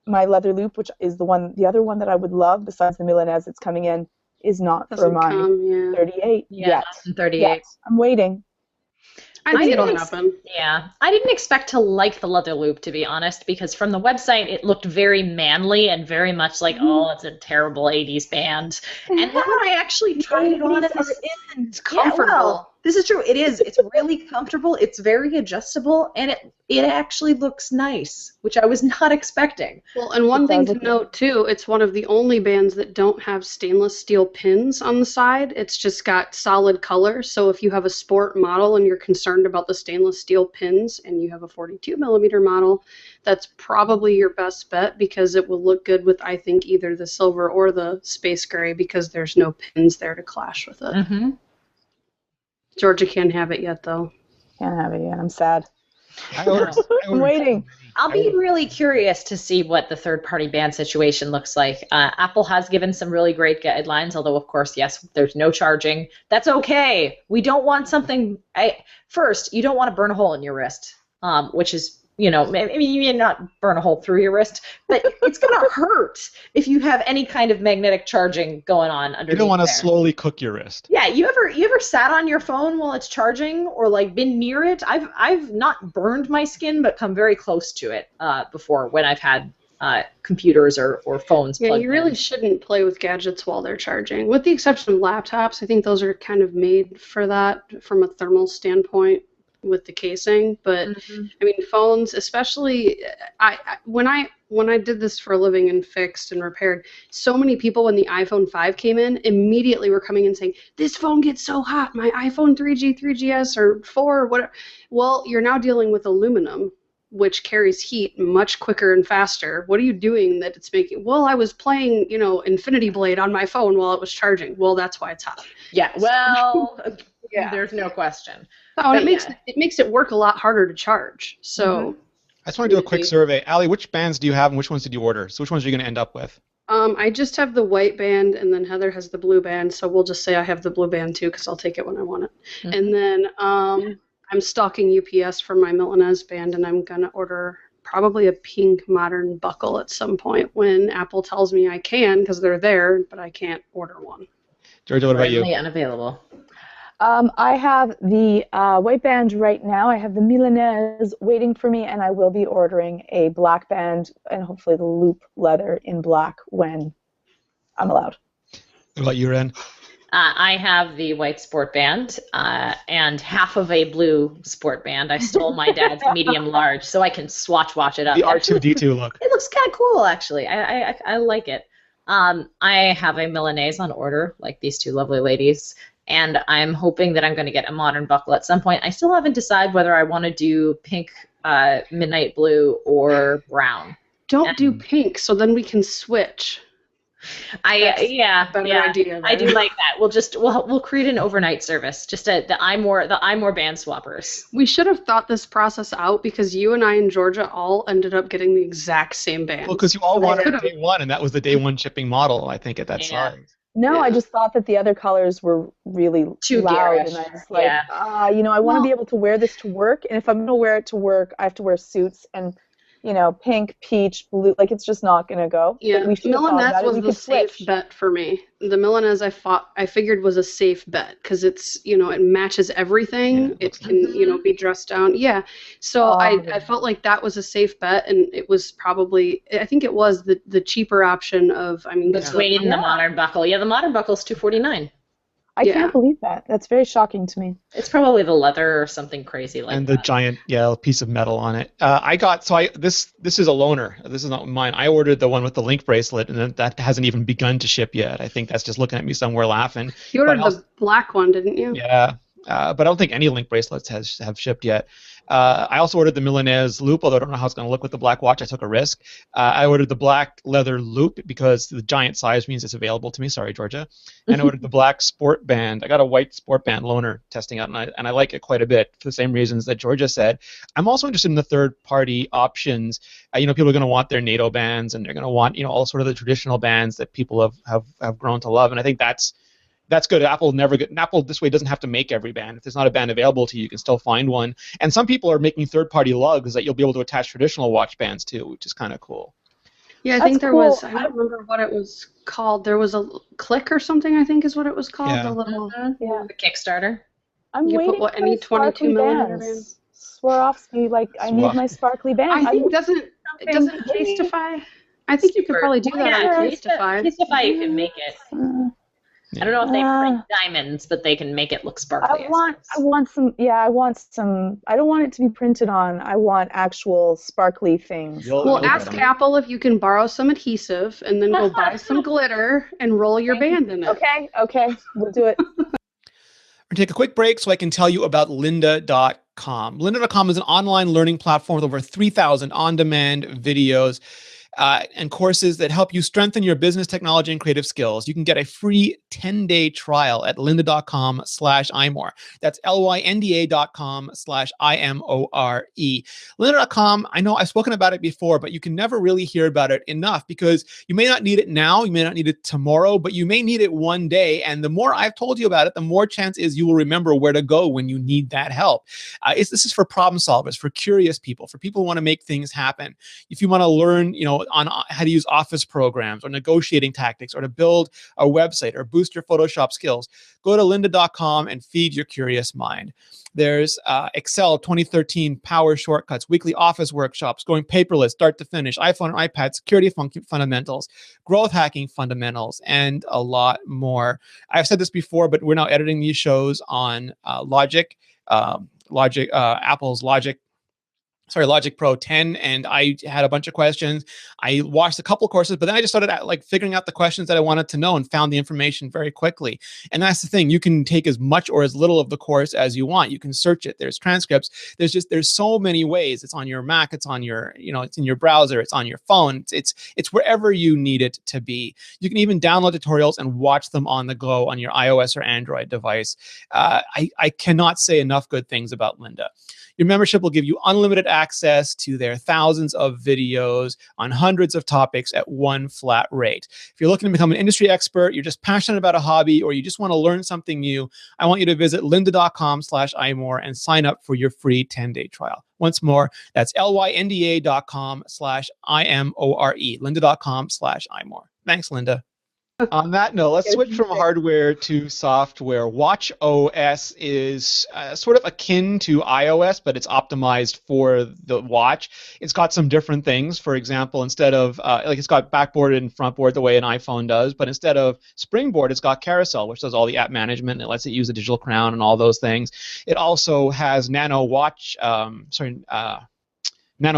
my leather loop, which is the other one that I would love besides the Milanese that's coming in, is not for my 38 yet. 38. Yet. I'm waiting. I think it'll happen. Yeah. I didn't expect to like the leather loop, to be honest, because from the website it looked very manly and very much like, oh, it's a terrible 80s band. And then when I actually tried it on, it's comfortable. Yeah, well, this is true. It is. It's really comfortable. It's very adjustable, and it actually looks nice, which I was not expecting. Well, and one thing to note, too, it's one of the only bands that don't have stainless steel pins on the side. It's just got solid color. So if you have a sport model and you're concerned about the stainless steel pins and you have a 42 millimeter model, that's probably your best bet because it will look good with, I think, either the silver or the space gray because there's no pins there to clash with it. Mm-hmm. Georgia can't have it yet, though. Can't have it yet. I'm sad. I'm waiting. I'll be really curious to see what the third-party band situation looks like. Apple has given some really great guidelines, although, of course, yes, there's no charging. That's okay. We don't want something... First, you don't want to burn a hole in your wrist, which is, you know, maybe you may not burn a hole through your wrist, but it's going to hurt if you have any kind of magnetic charging going on underneath. You don't want to there. slowly cook your wrist. Yeah, you ever sat on your phone while it's charging or like been near it? I've not burned my skin, but come very close to it before when I've had computers or phones. Yeah, you really in. shouldn't play with gadgets while they're charging, with the exception of laptops. I think those are kind of made for that from a thermal standpoint with the casing. But I mean, phones, especially, when I did this for a living and fixed and repaired, so many people when the iPhone 5 came in immediately were coming in saying, this phone gets so hot, my iPhone 3G, 3GS, or 4, or whatever. Well, you're now dealing with aluminum, which carries heat much quicker and faster. What are you doing that it's making? Well, I was playing, Infinity Blade on my phone while it was charging. Well, that's why it's hot. Yeah, well, Yeah. There's no question. Oh, and it makes it work a lot harder to charge. So I just want to do a quick survey. Allie, which bands do you have and which ones did you order? So which ones are you going to end up with? I just have the white band, and then Heather has the blue band. So we'll just say I have the blue band too, because I'll take it when I want it. And then I'm stalking UPS for my Milanese band, and I'm gonna order probably a pink modern buckle at some point when Apple tells me I can, because they're there, but I can't order one. Georgia, what about you? Currently unavailable. I have the white band right now. I have the Milanese waiting for me, and I will be ordering a black band and hopefully the loop leather in black when I'm allowed. What about you, Ren? I have the white sport band and half of a blue sport band. I stole my dad's medium large, so I can swatch watch it up. The R2-D2 look. It looks kind of cool, actually. I like it. I have a Milanese on order, like these two lovely ladies, and I'm hoping that I'm going to get a modern buckle at some point. I still haven't decided whether I want to do pink, midnight blue, or brown. Don't do pink, so then we can switch. Idea. I do like that. We'll create an overnight service, just the iMore band swappers. We should have thought this process out because you and I and Georgia all ended up getting the exact same band. Well, because you all wanted day one, and that was the day one shipping model, I think, at that size. No, I just thought that the other colors were really too loud, garish. and I was like, I want to be able to wear this to work, and if I'm going to wear it to work, I have to wear suits, and pink, peach, blue, like it's just not going to go. Yeah, Milanese was the safe bet for me. The Milanese I figured was a safe bet because it's, it matches everything. Yeah, it can, be dressed down. Yeah. So I felt like that was a safe bet, and it was probably, I think it was the cheaper option of, between the modern buckle. Yeah, the modern buckle's $249. I can't believe that. That's very shocking to me. It's probably the leather or something crazy like that. And the giant, piece of metal on it. This is a loaner. This is not mine. I ordered the one with the link bracelet, and that hasn't even begun to ship yet. I think that's just looking at me somewhere laughing. You ordered the black one, didn't you? Yeah. But I don't think any link bracelets have shipped yet. I also ordered the Milanese loop, although I don't know how it's going to look with the black watch. I took a risk. I ordered the black leather loop because the giant size means it's available to me. Sorry, Georgia. And I ordered the black sport band. I got a white sport band loaner testing out, and I like it quite a bit for the same reasons that Georgia said. I'm also interested in the third-party options. People are going to want their NATO bands, and they're going to want, all sort of the traditional bands that people have grown to love. And I think that's good. Apple this way doesn't have to make every band. If there's not a band available to you, you can still find one. And some people are making third-party lugs that you'll be able to attach traditional watch bands to, which is kind of cool. Yeah, I think there was, I don't remember what it was called. There was a Click or something, I think is what it was called. Yeah. The little, The Kickstarter. I'm you waiting put for any 22 millimeter bands. Swarovski, I need my sparkly band. I think doesn't Casetify? I think you could probably do that on Casetify. Casetify, you can make it. I don't know if they print diamonds, but they can make it look sparkly. I want some. I don't want it to be printed on. I want actual sparkly things. Well, ask Apple if you can borrow some adhesive and then go buy some glitter and roll your band in it. Okay, we'll do it. We're going to take a quick break so I can tell you about lynda.com. Lynda.com is an online learning platform with over 3,000 on-demand videos and courses that help you strengthen your business, technology, and creative skills. You can get a free 10-day trial at lynda.com/iMore. That's lynda.com/IMORE. Lynda.com, I know I've spoken about it before, but you can never really hear about it enough because you may not need it now, you may not need it tomorrow, but you may need it one day. And the more I've told you about it, the more chance is you will remember where to go when you need that help. This is for problem solvers, for curious people, for people who want to make things happen. If you want to learn, on how to use Office programs or negotiating tactics or to build a website or boost your Photoshop skills, go to lynda.com and feed your curious mind. There's Excel 2013 power shortcuts, weekly Office workshops, going paperless, start to finish, iPhone and iPad, security fundamentals, growth hacking fundamentals, and a lot more. I've said this before, but we're now editing these shows on Logic Pro 10, and I had a bunch of questions. I watched a couple of courses, but then I just started figuring out the questions that I wanted to know and found the information very quickly. And that's the thing. You can take as much or as little of the course as you want. You can search it. There's transcripts. There's so many ways. It's on your Mac. It's on your, it's in your browser. It's on your phone. It's wherever you need it to be. You can even download tutorials and watch them on the go on your iOS or Android device. I cannot say enough good things about Lynda. Your membership will give you unlimited access to their thousands of videos on hundreds of topics at one flat rate. If you're looking to become an industry expert, you're just passionate about a hobby, or you just want to learn something new, I want you to visit lynda.com/iMore and sign up for your free 10-day trial. Once more, that's lynda.com/IMORE, lynda.com/iMore. Thanks, Lynda. On that note, let's switch from hardware to software. WatchOS is sort of akin to iOS, but it's optimized for the watch. It's got some different things. For example, instead of, it's got backboard and frontboard the way an iPhone does, but instead of springboard, it's got carousel, which does all the app management, and it lets it use a digital crown and all those things. It also has Nano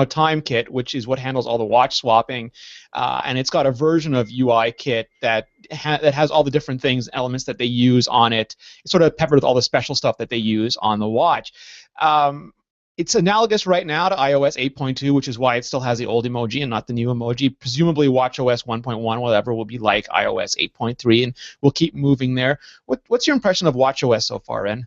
Time Kit, which is what handles all the watch swapping, and it's got a version of UI Kit that has all the different things, elements that they use on it. It's sort of peppered with all the special stuff that they use on the watch. It's analogous right now to iOS 8.2, which is why it still has the old emoji and not the new emoji. Presumably WatchOS 1.1, whatever, will be like iOS 8.3, and we'll keep moving there. What's your impression of WatchOS so far, Ren?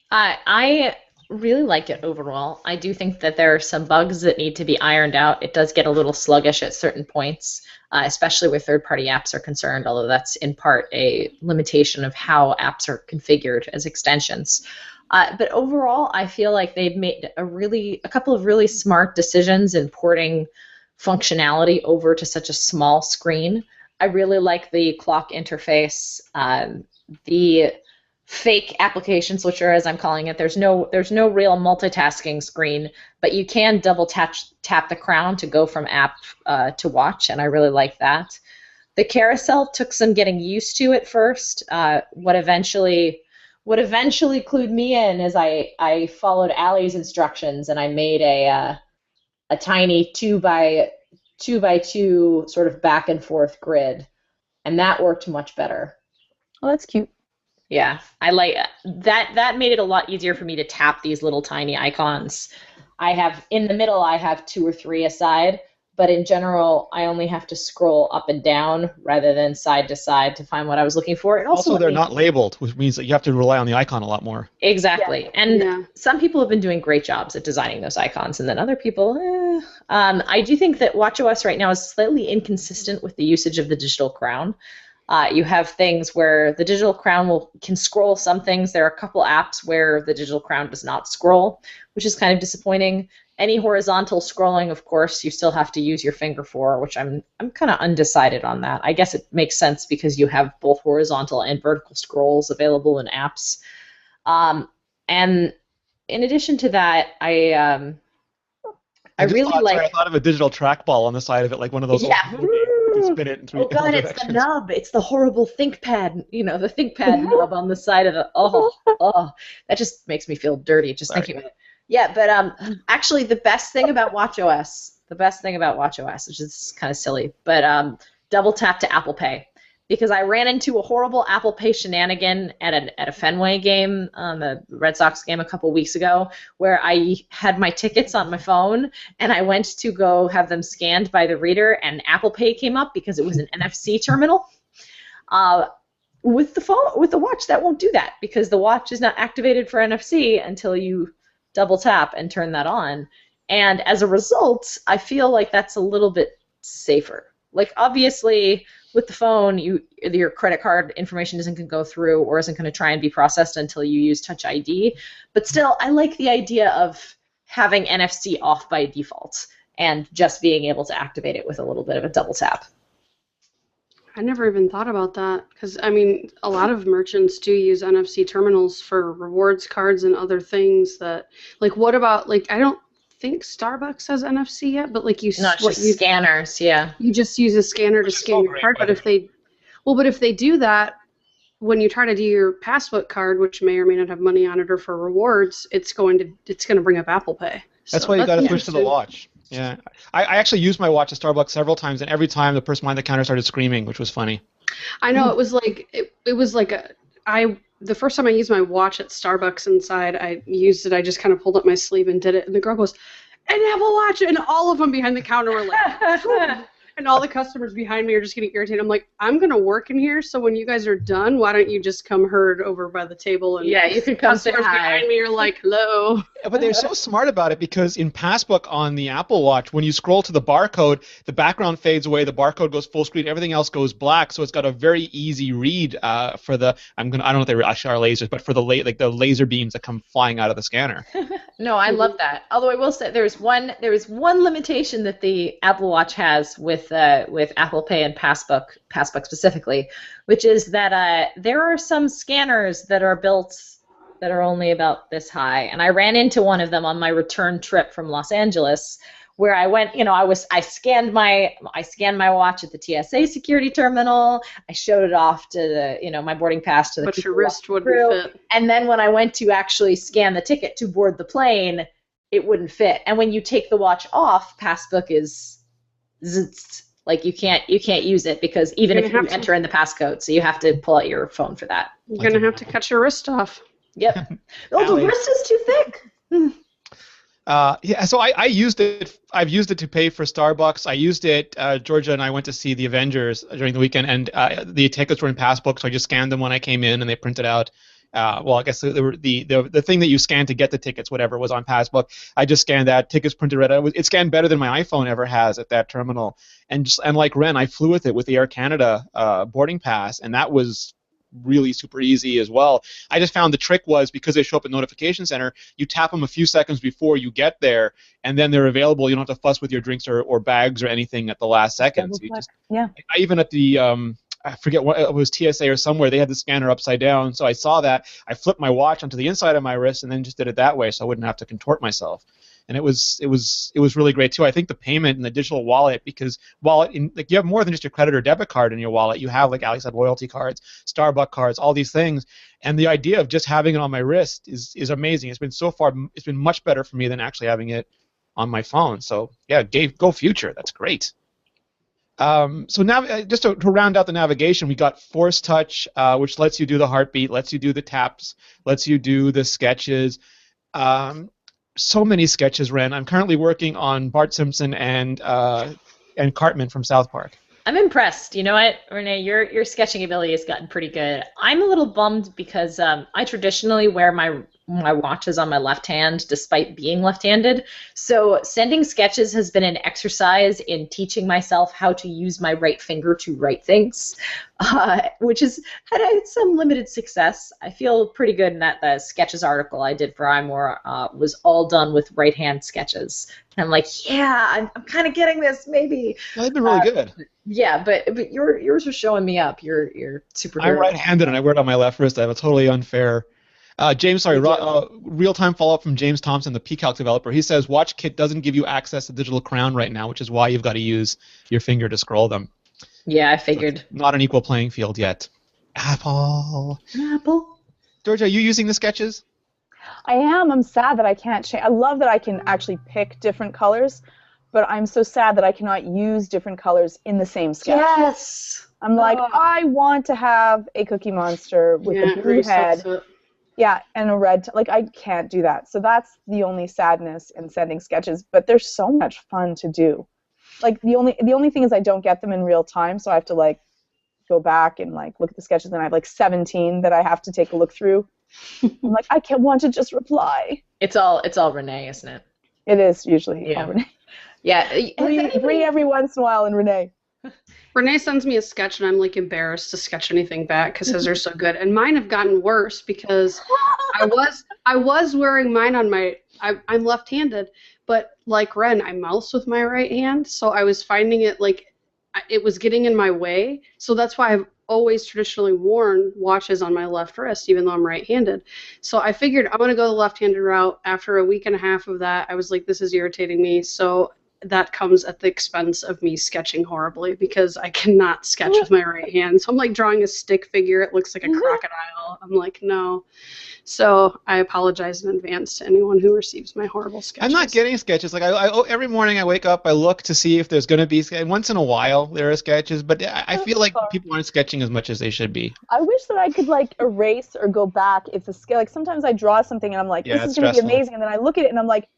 I really like it overall. I do think that there are some bugs that need to be ironed out. It does get a little sluggish at certain points, especially where third-party apps are concerned, although that's in part a limitation of how apps are configured as extensions. But overall, I feel like they've made a couple of really smart decisions in porting functionality over to such a small screen. I really like the clock interface, the fake application switcher, as I'm calling it. There's no real multitasking screen, but you can double tap the crown to go from app to watch, and I really like that. The carousel took some getting used to at first. What eventually clued me in is I followed Allie's instructions and I made a tiny 2x2 sort of back and forth grid, and that worked much better. Oh, that's cute. Yeah, I like that. That made it a lot easier for me to tap these little tiny icons. I have in the middle, I have 2 or 3 aside, but in general, I only have to scroll up and down rather than side to side to find what I was looking for. It also Also, let they're me not labeled, which means that you have to rely on the icon a lot more. exactly. And Yeah. some people have been doing great jobs at designing those icons, and then other people, I do think that watchOS right now is slightly inconsistent with the usage of the digital crown. You have things where the digital crown can scroll some things. There are a couple apps where the digital crown does not scroll, which is kind of disappointing. Any horizontal scrolling, of course, you still have to use your finger for, which I'm kind of undecided on that. I guess it makes sense because you have both horizontal and vertical scrolls available in apps. And in addition to that, I really like. I thought of a digital trackball on the side of it, like one of those. Yeah. You can spin it in three Oh God, all it's the directions. nub. It's the horrible ThinkPad. The ThinkPad nub on the side of the. Oh, that just makes me feel dirty just Sorry. thinking of it. Yeah, but actually, the best thing about watchOS, which is kind of silly, but double tap to Apple Pay, because I ran into a horrible Apple Pay shenanigan at a Fenway game, the Red Sox game a couple weeks ago, where I had my tickets on my phone and I went to go have them scanned by the reader, and Apple Pay came up because it was an NFC terminal. With the watch, that won't do that because the watch is not activated for NFC until you double tap and turn that on. And as a result, I feel like that's a little bit safer. Like, obviously, with the phone, your credit card information isn't going to go through or isn't going to try and be processed until you use Touch ID. But still, I like the idea of having NFC off by default and just being able to activate it with a little bit of a double tap. I never even thought about that because, I mean, a lot of merchants do use NFC terminals for rewards cards and other things that, like, what about, like, I don't think Starbucks has NFC yet, but, like, Not just scanners, yeah. You just use a scanner to scan your card, but if they do that, when you try to do your passbook card, which may or may not have money on it or for rewards, it's going to bring up Apple Pay. That's why you got to switch to the watch. Yeah, I actually used my watch at Starbucks several times, and every time the person behind the counter started screaming, which was funny. I know, it was like the first time I used my watch at Starbucks inside, I just kind of pulled up my sleeve and did it, and the girl goes, "An Apple Watch," and all of them behind the counter were like, and all the customers behind me are just getting irritated. I'm like, I'm gonna work in here, so when you guys are done, why don't you just come herd over by the table and you can come say customers hi. behind me are like, hello. But they're so smart about it because in Passbook on the Apple Watch, when you scroll to the barcode, the background fades away, the barcode goes full screen, everything else goes black. So it's got a very easy read for the I don't know if they actually are lasers, but for the the laser beams that come flying out of the scanner. No, I love that. Although I will say there is one limitation that the Apple Watch has with Apple Pay and Passbook specifically, which is that there are some scanners that are built that are only about this high, and I ran into one of them on my return trip from Los Angeles, where I went. I scanned my watch at the TSA security terminal. I showed it off to the my boarding pass to the. But your wrist wouldn't fit. And then when I went to actually scan the ticket to board the plane, it wouldn't fit. And when you take the watch off, Passbook is zzz, like you can't use it because even if you enter in the passcode, so you have to pull out your phone for that. You're gonna have to cut your wrist off. Yep. Oh, the wrist is too thick. Yeah, so I used it. I've used it to pay for Starbucks. I used it. Georgia and I went to see the Avengers during the weekend, and the tickets were in Passbook, so I just scanned them when I came in, and they printed out. I guess the thing that you scan to get the tickets, whatever, was on Passbook. I just scanned that. Tickets printed right out. It scanned better than my iPhone ever has at that terminal. And like Ren, I flew with it with the Air Canada boarding pass, and that was really super easy as well. I just found the trick was because they show up in Notification Center, you tap them a few seconds before you get there, and then they're available. You don't have to fuss with your drinks or bags or anything at the last second. So I even at the I forget what it was, TSA or somewhere, they had the scanner upside down. So I saw that. I flipped my watch onto the inside of my wrist and then just did it that way, so I wouldn't have to contort myself. And it was really great too. I think the payment in the digital wallet, because you have more than just your credit or debit card in your wallet. You have, like Ali said, loyalty cards, Starbucks cards, all these things. And the idea of just having it on my wrist is amazing. It's been much better for me than actually having it on my phone. So yeah, go future. That's great. So now, just to round out the navigation, we got Force Touch, which lets you do the heartbeat, lets you do the taps, lets you do the sketches. So many sketches, Ren. I'm currently working on Bart Simpson and Cartman from South Park. I'm impressed. You know what, Rene? Your sketching ability has gotten pretty good. I'm a little bummed because I traditionally wear my watches on my left hand despite being left-handed. So sending sketches has been an exercise in teaching myself how to use my right finger to write things, which has had some limited success. I feel pretty good in that the sketches article I did for iMore was all done with right-hand sketches. And I'm like, yeah, I'm kind of getting this, maybe. Well, they've been really good. Yeah, but yours are showing me up. You're superhero. I'm right-handed and I wear it on my left wrist. I have a totally unfair. James, sorry, real-time follow-up from James Thompson, the PCalc developer. He says WatchKit doesn't give you access to Digital Crown right now, which is why you've got to use your finger to scroll them. Yeah, I figured. So not an equal playing field yet. Apple. Georgia, are you using the sketches? I am. I'm sad that I can't change. I love that I can actually pick different colors, but I'm so sad that I cannot use different colors in the same sketch. Yes. I'm like, I want to have a Cookie Monster with a blue head. Yeah, and a red. Like, I can't do that. So that's the only sadness in sending sketches. But they're so much fun to do. Like, the only thing is I don't get them in real time, so I have to like go back and like look at the sketches, and I have like 17 that I have to take a look through. I'm like, I can't want to just reply. It's all Rene, isn't it? It is usually all Rene. Yeah. Bring every once in a while in Rene. Rene sends me a sketch, and I'm like embarrassed to sketch anything back because his are so good. And mine have gotten worse because I was wearing mine on my. I'm left-handed, but like Ren, I mouse with my right hand, so I was finding it like it was getting in my way. So that's why I've always traditionally worn watches on my left wrist, even though I'm right-handed. So I figured I'm gonna go the left-handed route. After a week and a half of that, I was like, this is irritating me. So that comes at the expense of me sketching horribly because I cannot sketch with my right hand. So I'm like drawing a stick figure. It looks like a crocodile. I'm like, no. So I apologize in advance to anyone who receives my horrible sketches. I'm not getting sketches. Like every morning I wake up, I look to see if there's going to be. Once in a while there are sketches, but I feel like people aren't sketching as much as they should be. I wish that I could like erase or go back if the scale. Like sometimes I draw something and I'm like, this is going to be amazing, and then I look at it and I'm like,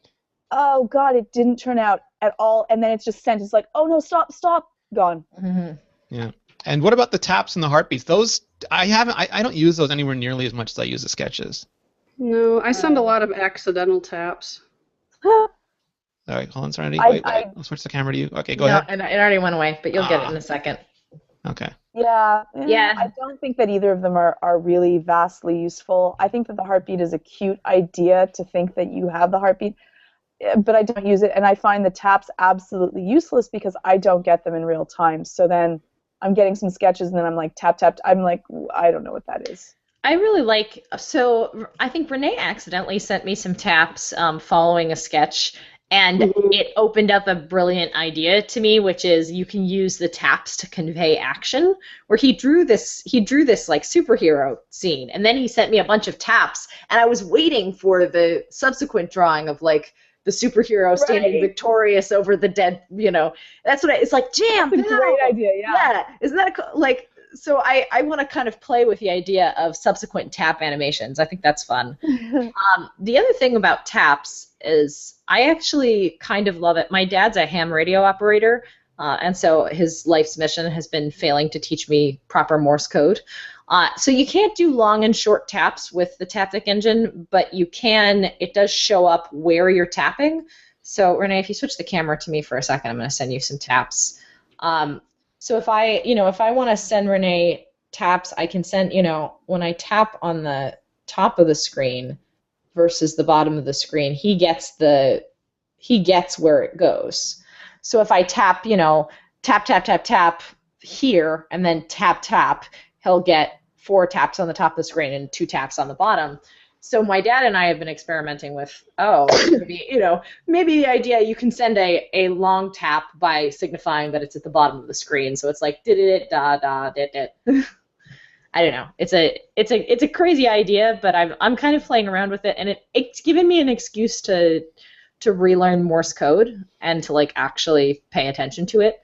oh God, it didn't turn out at all, and then it's just sent. It's like, oh no, stop, gone. Mm-hmm. Yeah. And what about the taps and the heartbeats? Those I don't use those anywhere nearly as much as I use the sketches. No, I send a lot of accidental taps. All right, hold on, Serenity. Wait. I'll switch the camera to you. Okay, go ahead. And it already went away, but you'll get it in a second. Okay. Yeah. Yeah. I don't think that either of them are really vastly useful. I think that the heartbeat is a cute idea to think that you have the heartbeat, but I don't use it, and I find the taps absolutely useless because I don't get them in real time. So then I'm getting some sketches, and then I'm like, tap. I'm like, I don't know what that is. I really like, so I think Rene accidentally sent me some taps following a sketch, and it opened up a brilliant idea to me, which is you can use the taps to convey action, where he drew this like superhero scene, and then he sent me a bunch of taps, and I was waiting for the subsequent drawing of like the superhero standing victorious over the dead, that's what it's like, jam. That's a great idea, yeah. Yeah, isn't that like, so I want to kind of play with the idea of subsequent tap animations. I think that's fun. The other thing about taps is I actually kind of love it. My dad's a ham radio operator, and so his life's mission has been failing to teach me proper Morse code. So you can't do long and short taps with the Taptic engine, but you can. It does show up where you're tapping. So Rene, if you switch the camera to me for a second, I'm going to send you some taps. So if I want to send Rene taps, I can send, when I tap on the top of the screen versus the bottom of the screen, he gets where it goes. So if I tap, tap here and then tap, he'll get 4 taps on the top of the screen and 2 taps on the bottom. So my dad and I have been experimenting with, maybe the idea you can send a long tap by signifying that it's at the bottom of the screen. So it's like dit. I don't know. It's a crazy idea, but I'm kind of playing around with it, and it's given me an excuse to relearn Morse code and to like actually pay attention to it.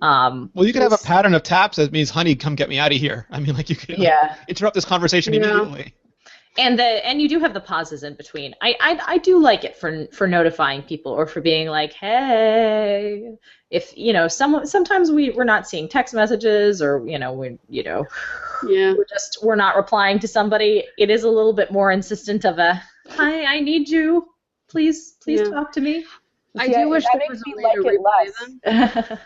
Well, you could have a pattern of taps that means, honey, come get me out of here. I mean, like you could interrupt this conversation immediately. And you do have the pauses in between. I do like it for notifying people or for being like, hey, if sometimes we're not seeing text messages or we're not replying to somebody. It is a little bit more insistent of a hi, I need you. Please talk to me. I do wish there was a way to replay them.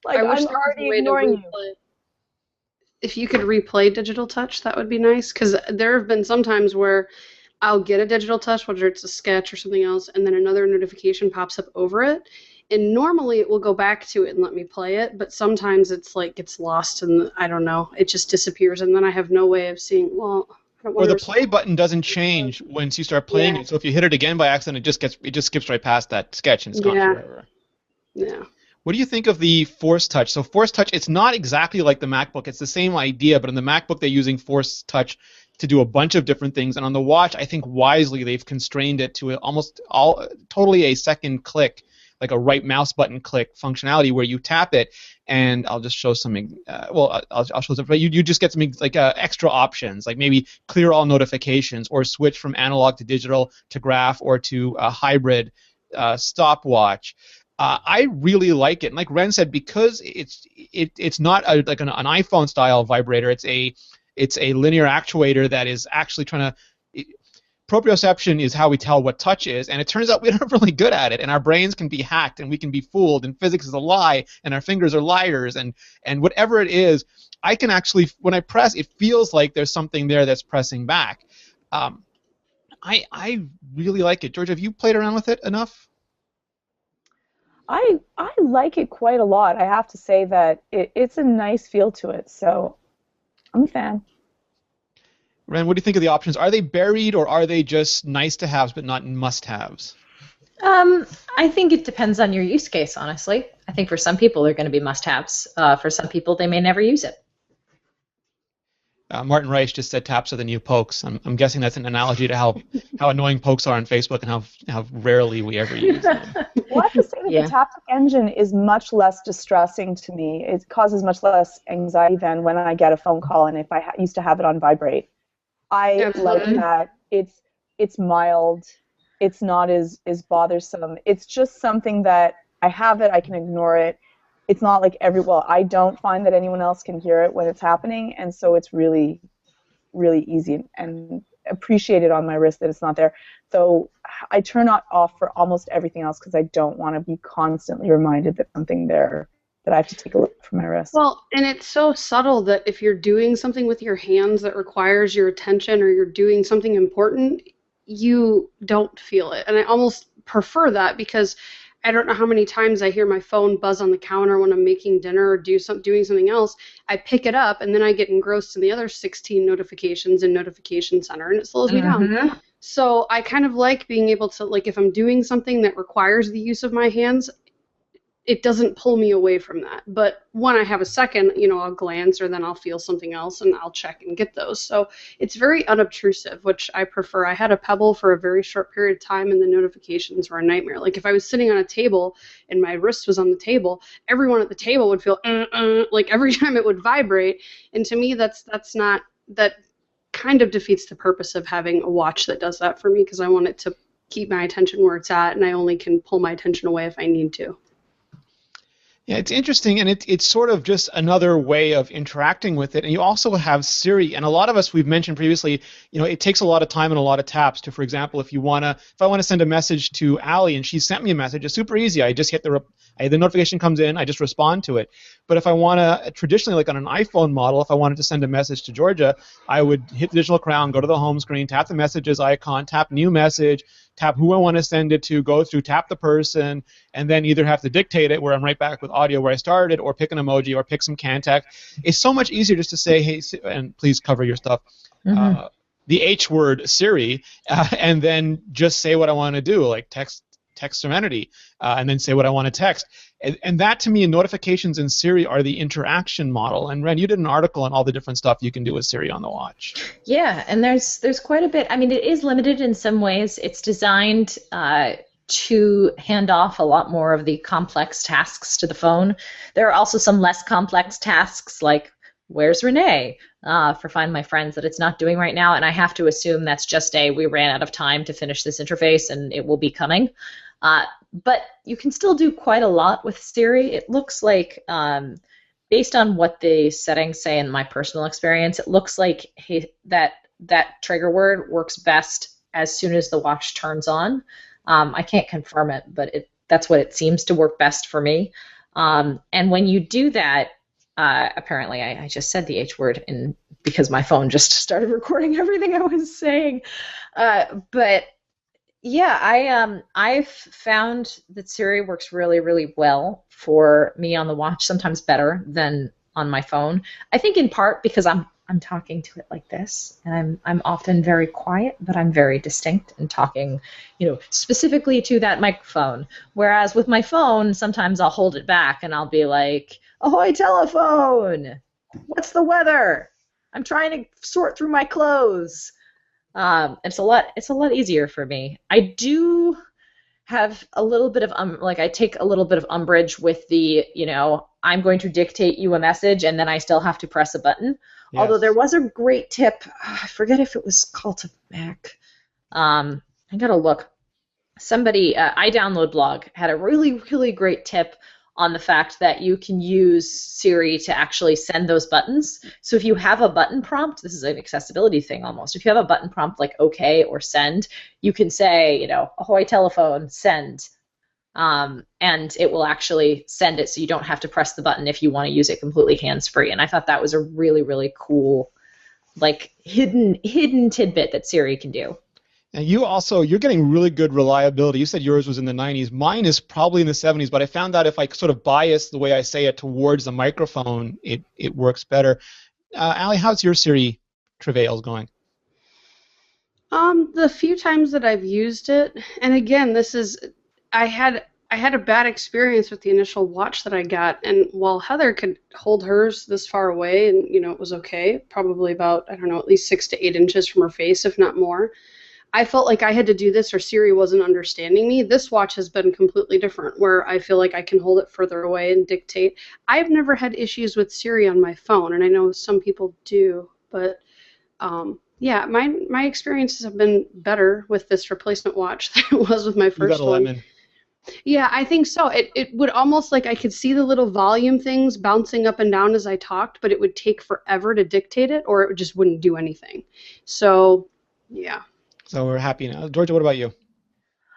Like, I'm already ignoring you. If you could replay digital touch, that would be nice, because there have been some times where I'll get a digital touch, whether it's a sketch or something else, and then another notification pops up over it, and normally it will go back to it and let me play it, but sometimes it's like gets lost and I don't know, it just disappears, and then I have no way of seeing, or the play button doesn't change once you start playing it, so if you hit it again by accident, it just skips right past that sketch and it's gone forever. Yeah. What do you think of the Force Touch? So Force Touch, it's not exactly like the MacBook. It's the same idea, but in the MacBook they're using Force Touch to do a bunch of different things. And on the watch, I think wisely they've constrained it to totally a second click, like a right mouse button click functionality where you tap it. And I'll just show something. I'll show something. But you just get some like extra options, like maybe clear all notifications or switch from analog to digital to graph or to a hybrid stopwatch. I really like it, and like Ren said, because it's not like an iPhone style vibrator. It's a linear actuator that is actually trying to. Proprioception is how we tell what touch is, and it turns out we're not really good at it, and our brains can be hacked, and we can be fooled, and physics is a lie, and our fingers are liars, and whatever it is, I can actually, when I press, it feels like there's something there that's pressing back. I really like it. George, have you played around with it enough? I like it quite a lot. I have to say that it's a nice feel to it, so I'm a fan. Ren, what do you think of the options? Are they buried or are they just nice to haves but not must haves? I think it depends on your use case, honestly. I think for some people they're going to be must haves. For some people they may never use it. Martin Reich just said taps are the new pokes. I'm guessing that's an analogy to how annoying pokes are on Facebook and how rarely we ever use them. Well, I have to say that the Taptic engine is much less distressing to me. It causes much less anxiety than when I get a phone call and if I used to have it on vibrate. I like that. It's mild. It's not as bothersome. It's just something that I have it, I can ignore it. It's not like I don't find that anyone else can hear it when it's happening, and so it's really, really easy and appreciated on my wrist that it's not there. So I turn it off for almost everything else because I don't want to be constantly reminded that something there that I have to take a look from my wrist. Well, and it's so subtle that if you're doing something with your hands that requires your attention or you're doing something important, you don't feel it. And I almost prefer that because I don't know how many times I hear my phone buzz on the counter when I'm making dinner or doing something else. I pick it up and then I get engrossed in the other 16 notifications in Notification Center and it slows me down. So I kind of like being able to, like, if I'm doing something that requires the use of my hands, it doesn't pull me away from that. But when I have a second, I'll glance or then I'll feel something else and I'll check and get those. So it's very unobtrusive, which I prefer. I had a Pebble for a very short period of time and the notifications were a nightmare. Like if I was sitting on a table and my wrist was on the table, everyone at the table would feel like every time it would vibrate. And to me, that kind of defeats the purpose of having a watch that does that for me because I want it to keep my attention where it's at and I only can pull my attention away if I need to. Yeah, it's interesting, and it's sort of just another way of interacting with it. And you also have Siri, and a lot of us, we've mentioned previously, it takes a lot of time and a lot of taps to, for example, if I want to send a message to Allie and she sent me a message, it's super easy. I just hit the notification comes in, I just respond to it. But if I want to, traditionally, like on an iPhone model, if I wanted to send a message to Georgia, I would hit the digital crown, go to the home screen, tap the messages icon, tap new message, tap who I want to send it to, go through, tap the person, and then either have to dictate it where I'm right back with audio where I started, or pick an emoji, or pick some contact. It's so much easier just to say, hey, and please cover your stuff, the H word, Siri, and then just say what I want to do, like text Serenity, and then say what I want to text. And that, to me, in notifications and Siri are the interaction model. And Ren, you did an article on all the different stuff you can do with Siri on the watch. Yeah, and there's quite a bit. I mean, it is limited in some ways. It's designed to hand off a lot more of the complex tasks to the phone. There are also some less complex tasks like, where's Rene? For Find My Friends that it's not doing right now, and I have to assume that's just we ran out of time to finish this interface and it will be coming. But you can still do quite a lot with Siri. It looks like, based on what the settings say in my personal experience, it looks like that trigger word works best as soon as the watch turns on. I can't confirm it, but that's what it seems to work best for me. And when you do that, apparently I just said the H word because my phone just started recording everything I was saying. But yeah, I've found that Siri works really, really well for me on the watch, sometimes better than on my phone. I think in part because I'm talking to it like this, and I'm often very quiet, but I'm very distinct and talking, specifically to that microphone. Whereas with my phone, sometimes I'll hold it back and I'll be like, "Ahoy, telephone! What's the weather? I'm trying to sort through my clothes." It's a lot easier for me. I do have a little bit of I take a little bit of umbrage with the, I'm going to dictate you a message and then I still have to press a button. Yes. Although there was a great tip, I forget if it was called to Mac. I gotta look. Somebody, iDownload blog had a really, really great tip on the fact that you can use Siri to actually send those buttons. So if you have a button prompt, this is an accessibility thing almost. If you have a button prompt like OK or send, you can say, ahoy telephone, send. And it will actually send it so you don't have to press the button if you want to use it completely hands-free. And I thought that was a really, really cool, hidden tidbit that Siri can do. And you're getting really good reliability. You said yours was in the 90s. Mine is probably in the 70s, but I found out if I sort of bias the way I say it towards the microphone, it works better. Allie, how's your Siri travails going? The few times that I've used it, and again, I had a bad experience with the initial watch that I got, and while Heather could hold hers this far away, and it was okay, probably about, at least 6 to 8 inches from her face, if not more, I felt like I had to do this or Siri wasn't understanding me. This watch has been completely different, where I feel like I can hold it further away and dictate. I've never had issues with Siri on my phone, and I know some people do, but yeah, my experiences have been better with this replacement watch than it was with my first one. Lemon. Yeah, I think so. It would almost I could see the little volume things bouncing up and down as I talked, but it would take forever to dictate it, or it just wouldn't do anything. So, yeah. So we're happy now. Georgia, what about you?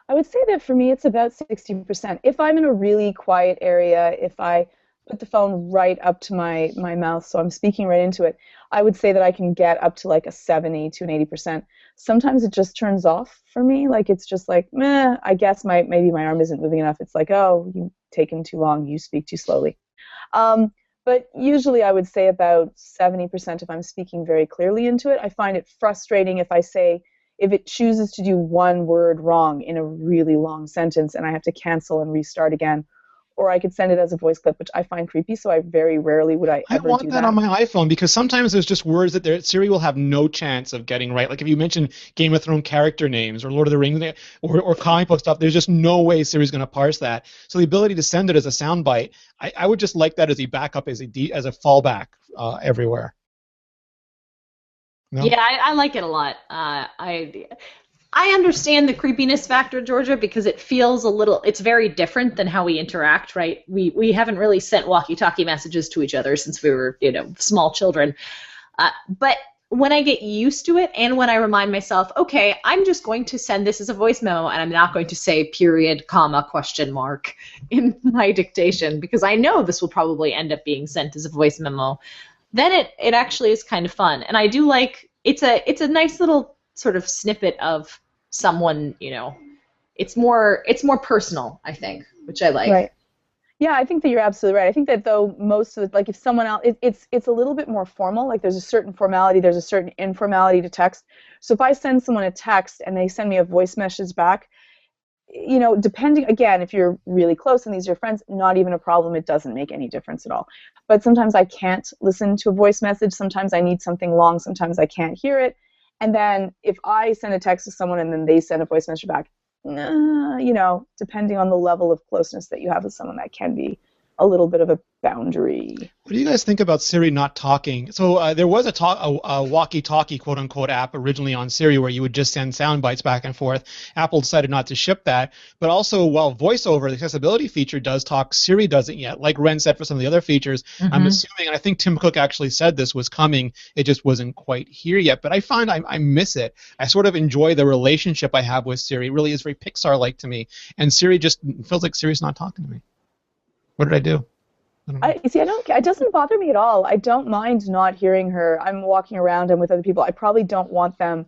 I would say that for me, it's about 60%. If I'm in a really quiet area, if I put the phone right up to my mouth, so I'm speaking right into it, I would say that I can get up to a 70 to an 80%. Sometimes it just turns off for me. It's just meh, I guess maybe my arm isn't moving enough. It's oh, you've taken too long, you speak too slowly. But usually I would say about 70% if I'm speaking very clearly into it. I find it frustrating if it chooses to do one word wrong in a really long sentence and I have to cancel and restart again. Or I could send it as a voice clip, which I find creepy, so I very rarely would I ever do that. I want that on my iPhone because sometimes there's just words that Siri will have no chance of getting right. Like if you mention Game of Thrones character names or Lord of the Rings or comic book stuff, there's just no way Siri's going to parse that. So the ability to send it as a soundbite, I would just like that as a backup, as a fallback everywhere. No? Yeah, I like it a lot. I understand the creepiness factor, Georgia, because it feels it's very different than how we interact, right? We haven't really sent walkie-talkie messages to each other since we were, small children. But when I get used to it and when I remind myself, okay, I'm just going to send this as a voice memo and I'm not going to say period, comma, question mark in my dictation because I know this will probably end up being sent as a voice memo, then it actually is kind of fun. And I do it's a nice little sort of snippet of someone, it's more personal, I think, which I like. Right. Yeah, I think that you're absolutely right. I think that though most of it, if someone else, it's a little bit more formal. There's a certain formality, there's a certain informality to text. So if I send someone a text and they send me a voice message back, depending, again, if you're really close and these are your friends, not even a problem. It doesn't make any difference at all. But sometimes I can't listen to a voice message. Sometimes I need something long. Sometimes I can't hear it. And then if I send a text to someone and then they send a voice message back, depending on the level of closeness that you have with someone, that can be a little bit of a boundary. What do you guys think about Siri not talking? So there was a walkie-talkie, quote-unquote, app originally on Siri where you would just send sound bites back and forth. Apple decided not to ship that. But also, while VoiceOver, the accessibility feature, does talk, Siri doesn't yet. Like Ren said for some of the other features, I'm assuming, and I think Tim Cook actually said this was coming, it just wasn't quite here yet. But I find I miss it. I sort of enjoy the relationship I have with Siri. It really is very Pixar-like to me. And Siri just feels like Siri's not talking to me. What did I do? It doesn't bother me at all. I don't mind not hearing her. I'm walking around and with other people. I probably don't want them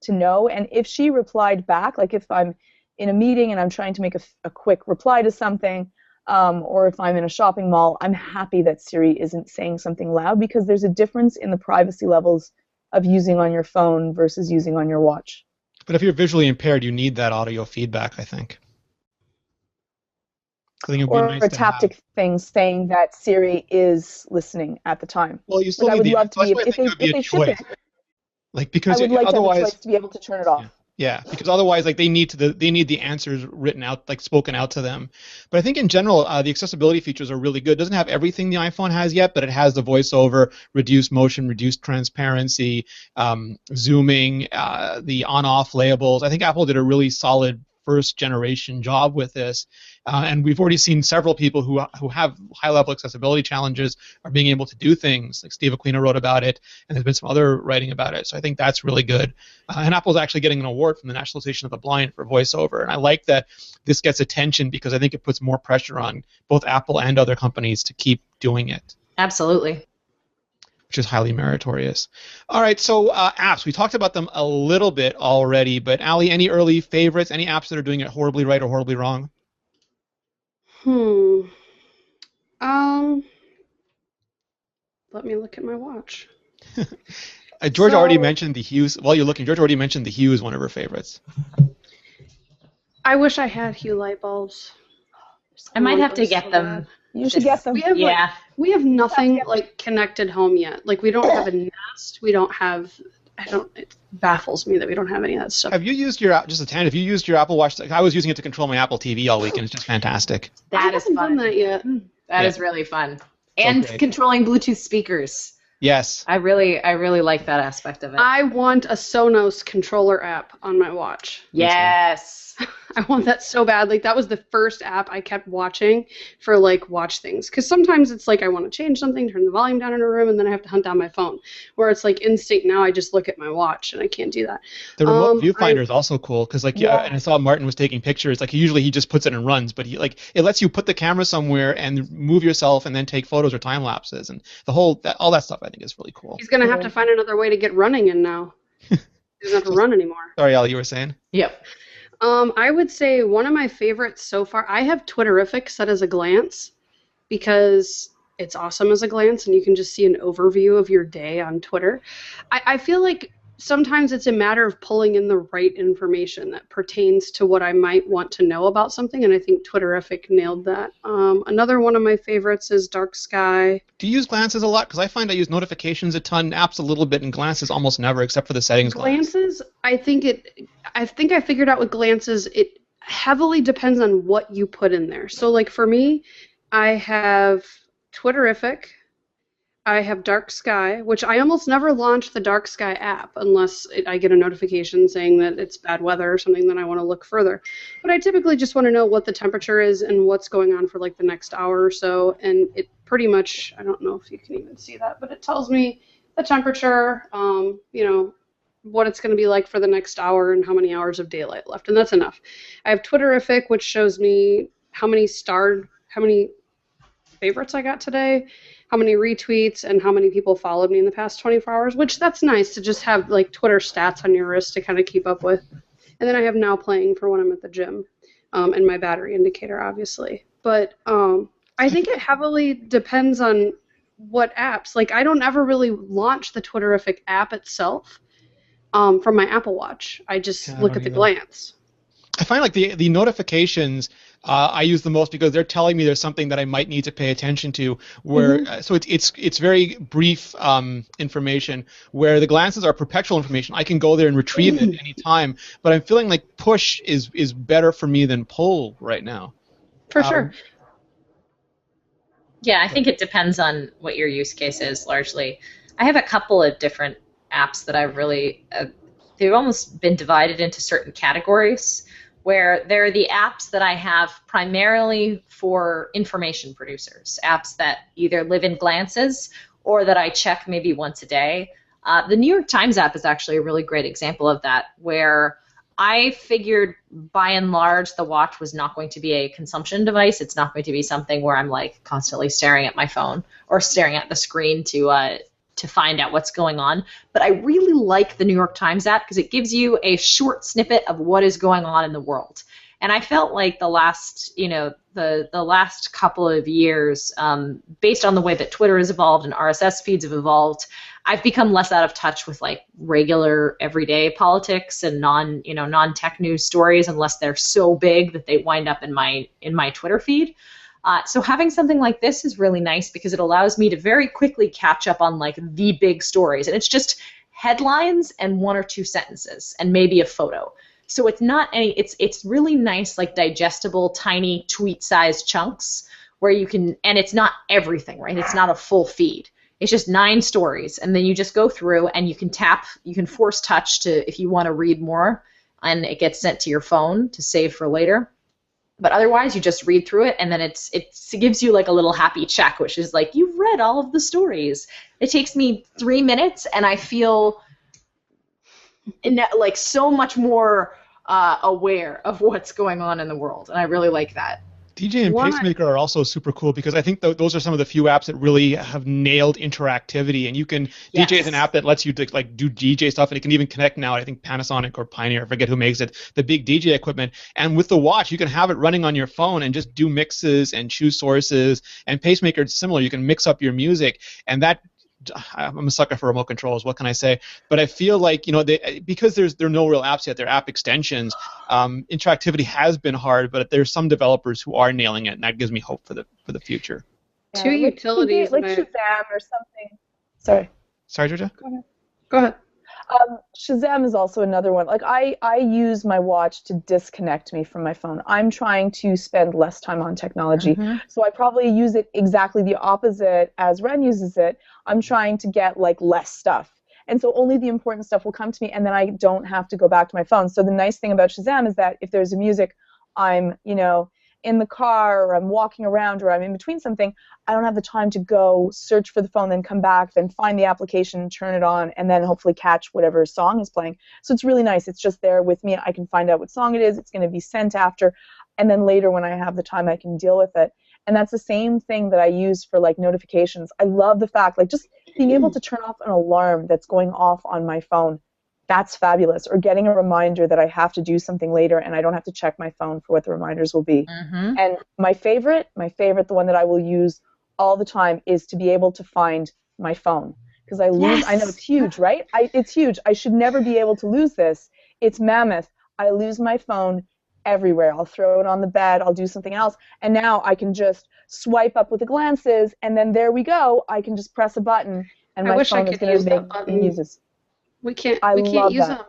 to know. And if she replied back, like if I'm in a meeting and I'm trying to make a quick reply to something, or if I'm in a shopping mall, I'm happy that Siri isn't saying something loud, because there's a difference in the privacy levels of using on your phone versus using on your watch. But if you're visually impaired, you need that audio feedback, I think. Or a taptic thing saying that Siri is listening at the time. Well, you still need the choice. If they ship it, because I would like otherwise, to have a choice to be able to turn it off. Yeah, because otherwise, like they need the answers written out, like spoken out to them. But I think in general, the accessibility features are really good. It doesn't have everything the iPhone has yet, but it has the voiceover, reduced motion, reduced transparency, zooming, the on-off labels. I think Apple did a really solid first generation job with this, and we've already seen several people who have high level accessibility challenges are being able to do things. Like Steve Aquino wrote about it, and there's been some other writing about it. So I think that's really good. And Apple's actually getting an award from the National Association of the Blind for voiceover, and I like that this gets attention because I think it puts more pressure on both Apple and other companies to keep doing it. Absolutely. Which is highly meritorious. All right, so apps. We talked about them a little bit already, but Ali, any early favorites? Any apps that are doing it horribly right or horribly wrong? Let me look at my watch. George already mentioned the Hue. While you're looking, George already mentioned the Hue is one of her favorites. I wish I had Hue light bulbs. I might have to get them. Bad. You should get them. We have nothing like connected home yet. Like we don't have a Nest. We don't have. It baffles me that we don't have any of that stuff. Have you used your have you used your Apple Watch? I was using it to control my Apple TV all week, and it's just fantastic. That is fun. I haven't done that yet. That is really fun. And controlling Bluetooth speakers. Yes. I really like that aspect of it. I want a Sonos controller app on my watch. Yes. I want that so bad. Like that was the first app I kept watching for like watch things. Because sometimes it's like I want to change something, turn the volume down in a room, and then I have to hunt down my phone. Where it's like instinct now, I just look at my watch and I can't do that. The remote viewfinder is also cool because and I saw Martin was taking pictures. Like usually he just puts it and runs, but it lets you put the camera somewhere and move yourself and then take photos or time lapses and all that stuff. I think is really cool. He's gonna have to find another way to get running in now. He doesn't have to run anymore. Sorry, Ali, you were saying? Yep. I would say one of my favorites so far, I have Twitterific set as a glance because it's awesome as a glance and you can just see an overview of your day on Twitter. I feel like sometimes it's a matter of pulling in the right information that pertains to what I might want to know about something, and I think Twitterific nailed that. Another one of my favorites is Dark Sky. Do you use Glances a lot? Because I find I use notifications a ton, apps a little bit, and Glances almost never, except for the settings. Glances, I think I figured out with Glances, it heavily depends on what you put in there. So like for me, I have Twitterific, I have Dark Sky, which I almost never launch the Dark Sky app unless I get a notification saying that it's bad weather or something that I want to look further. But I typically just want to know what the temperature is and what's going on for like the next hour or so. And it pretty much, I don't know if you can even see that, but it tells me the temperature, what it's going to be like for the next hour and how many hours of daylight left. And that's enough. I have Twitterific, which shows me how many favorites I got today, how many retweets, and how many people followed me in the past 24 hours, which that's nice to just have like Twitter stats on your wrist to kind of keep up with. And then I have Now Playing for when I'm at the gym, and my battery indicator, obviously. But I think it heavily depends on what apps. Like I don't ever really launch the Twitterific app itself from my Apple Watch. I just look at the glance. I find like the notifications I use the most because they're telling me there's something that I might need to pay attention to. Where so it's very brief information. Where the glances are perpetual information. I can go there and retrieve it anytime. But I'm feeling like push is better for me than pull right now. For sure. Yeah, I think it depends on what your use case is largely. I have a couple of different apps that I really, they've almost been divided into certain categories, where there are the apps that I have primarily for information producers, apps that either live in glances or that I check maybe once a day. The New York Times app is actually a really great example of that, where I figured by and large the watch was not going to be a consumption device. It's not going to be something where I'm like constantly staring at my phone or staring at the screen to find out what's going on. But I really like the New York Times app because it gives you a short snippet of what is going on in the world. And I felt like the last, the last couple of years, based on the way that Twitter has evolved and RSS feeds have evolved, I've become less out of touch with like regular everyday politics and non-tech news stories unless they're so big that they wind up in my Twitter feed. So having something like this is really nice because it allows me to very quickly catch up on like the big stories, and it's just headlines and one or two sentences and maybe a photo. So it's not it's really nice, like digestible, tiny tweet-sized chunks where you can, and it's not everything, right? It's not a full feed. It's just 9 stories, and then you just go through and you can force touch to if you want to read more, and it gets sent to your phone to save for later. But otherwise, you just read through it, and then it gives you like a little happy check, which is like, you've read all of the stories. It takes me 3 minutes, and I feel like so much more aware of what's going on in the world, and I really like that. DJ and Pacemaker are also super cool because I think those are some of the few apps that really have nailed interactivity. And you can DJ is an app that lets you like do DJ stuff, and it can even connect now. I think Panasonic or Pioneer, I forget who makes it, the big DJ equipment. And with the watch, you can have it running on your phone and just do mixes and choose sources. And Pacemaker is similar. You can mix up your music, and that. I'm a sucker for remote controls. What can I say? But I feel like because there are no real apps yet. They're app extensions. Interactivity has been hard, but there's some developers who are nailing it, and that gives me hope for the future. Yeah, Two utilities like Shazam or something. Sorry, Georgia. Go ahead. Shazam is also another one. Like I use my watch to disconnect me from my phone. I'm trying to spend less time on technology. So I probably use it exactly the opposite as Ren uses it. I'm trying to get like less stuff. And so only the important stuff will come to me, and then I don't have to go back to my phone. So the nice thing about Shazam is that if there's a music, I'm, in the car, or I'm walking around, or I'm in between something, I don't have the time to go search for the phone, then come back, then find the application, turn it on, and then hopefully catch whatever song is playing. So it's really nice. It's just there with me. I can find out what song it is. It's going to be sent after, and then later when I have the time, I can deal with it. And that's the same thing that I use for like notifications. I love the fact, like just being able to turn off an alarm that's going off on my phone. That's fabulous. Or getting a reminder that I have to do something later and I don't have to check my phone for what the reminders will be. And my favorite, the one that I will use all the time is to be able to find my phone. Because I lose, I know it's huge, right? It's huge. I should never be able to lose this. It's mammoth. I lose my phone everywhere. I'll throw it on the bed. I'll do something else. And now I can just swipe up with the glances, and then there we go. I can just press a button, and my phone is going to make uses. We can't use them.